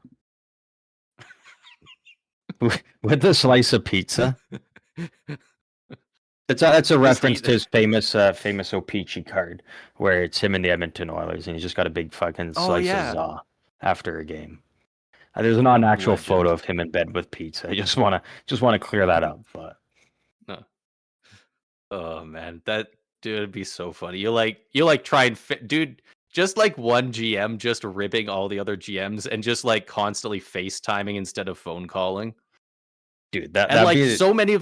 with a slice of pizza? That's a Just reference eat. to his famous O-Pee-Chee card, where it's him and the Edmonton Oilers, and he's just got a big fucking Oh slice of yeah, za after a game. There's not an actual photo legend. of him in bed with pizza. I just wanna clear that up. But Uh, Oh man, that Dude, it'd be so funny. You like try and fit, dude. Just like one GM just ribbing all the other GMs and just like constantly FaceTiming instead of phone calling. Dude, And like that's that's so many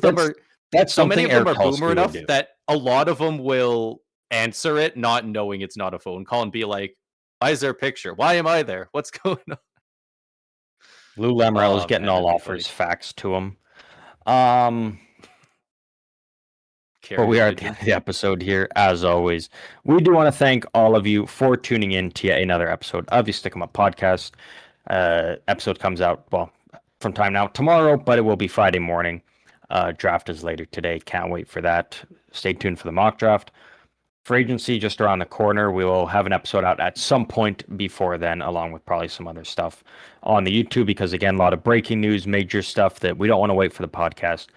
something of them Eric are boomer Tulsky would enough do. that a lot of them will answer it not knowing it's not a phone call and be like, "Why is there a picture? Why am I there? What's going on?" Lou Lamoriello is Oh getting man, all that'd be offers funny. faxed to him. Um, but we Carrier are at the end pigeon. of the episode here, as always. We do want to thank all of you for tuning in to yet another episode of the Stick 'em Up podcast. Episode comes out, well, from time now tomorrow, but it will be Friday morning. Draft is later today. Can't wait for that. Stay tuned for the mock draft. For agency, just around the corner. We will have an episode out at some point before then, along with probably some other stuff on the YouTube, because again, a lot of breaking news, major stuff that we don't want to wait for the podcast.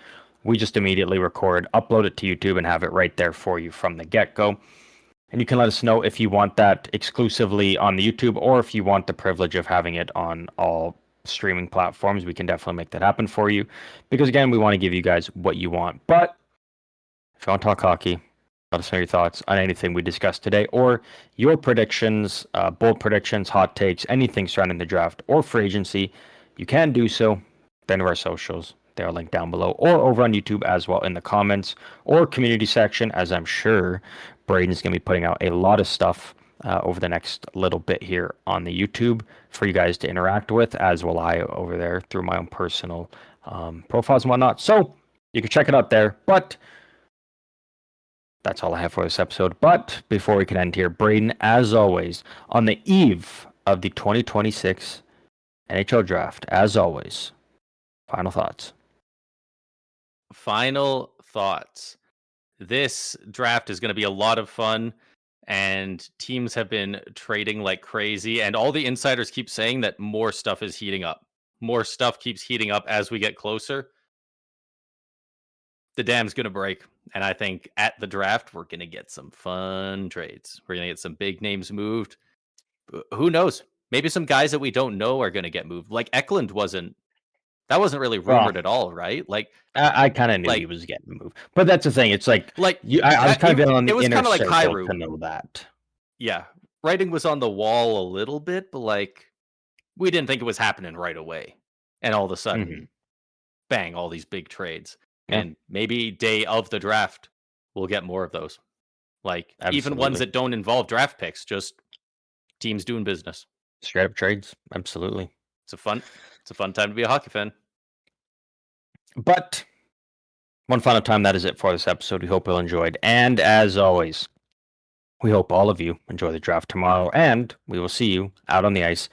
We just immediately record, upload it to YouTube, and have it right there for you from the get-go. And you can let us know if you want that exclusively on the YouTube or if you want the privilege of having it on all streaming platforms. We can definitely make that happen for you, because again, we want to give you guys what you want. But if you want to talk hockey, let us know your thoughts on anything we discussed today, or your predictions, bold predictions, hot takes, anything surrounding the draft or free agency. You can do so. Then to our socials. They are linked down below or over on YouTube as well in the comments or community section, as I'm sure Braden's going to be putting out a lot of stuff over the next little bit here on the YouTube for you guys to interact with, as will I over there through my own personal profiles and whatnot. So you can check it out there. But that's all I have for this episode. But before we can end here, Braden, as always, on the eve of the 2026 NHL draft, as always, final thoughts. Final thoughts. This draft is going to be a lot of fun, and teams have been trading like crazy, and all the insiders keep saying that more stuff is heating up. More stuff keeps heating up as we get closer. The dam's going to break, and I think at the draft we're going to get some fun trades. We're going to get some big names moved. Who knows? Maybe some guys that we don't know are going to get moved. Like Eklund wasn't really Well, rumored at all, right? I kind of knew he Like was getting moved, but that's the thing. It's like I was kind it of in on it the was inner kind of like circle Kairu. to know that. Yeah. Writing was on the wall a little bit, but like we didn't think it was happening right away. And all of a Hmm. sudden, bang, all these big trades. Yeah, And maybe day of the draft, we'll get more of those. Like even ones absolutely. that don't involve draft picks, just teams doing business. Straight up trades, absolutely. It's a fun time to be a hockey fan. But one final time, that is it for this episode. We hope you enjoyed, and as always, we hope all of you enjoy the draft tomorrow, and we will see you out on the ice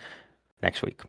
next week.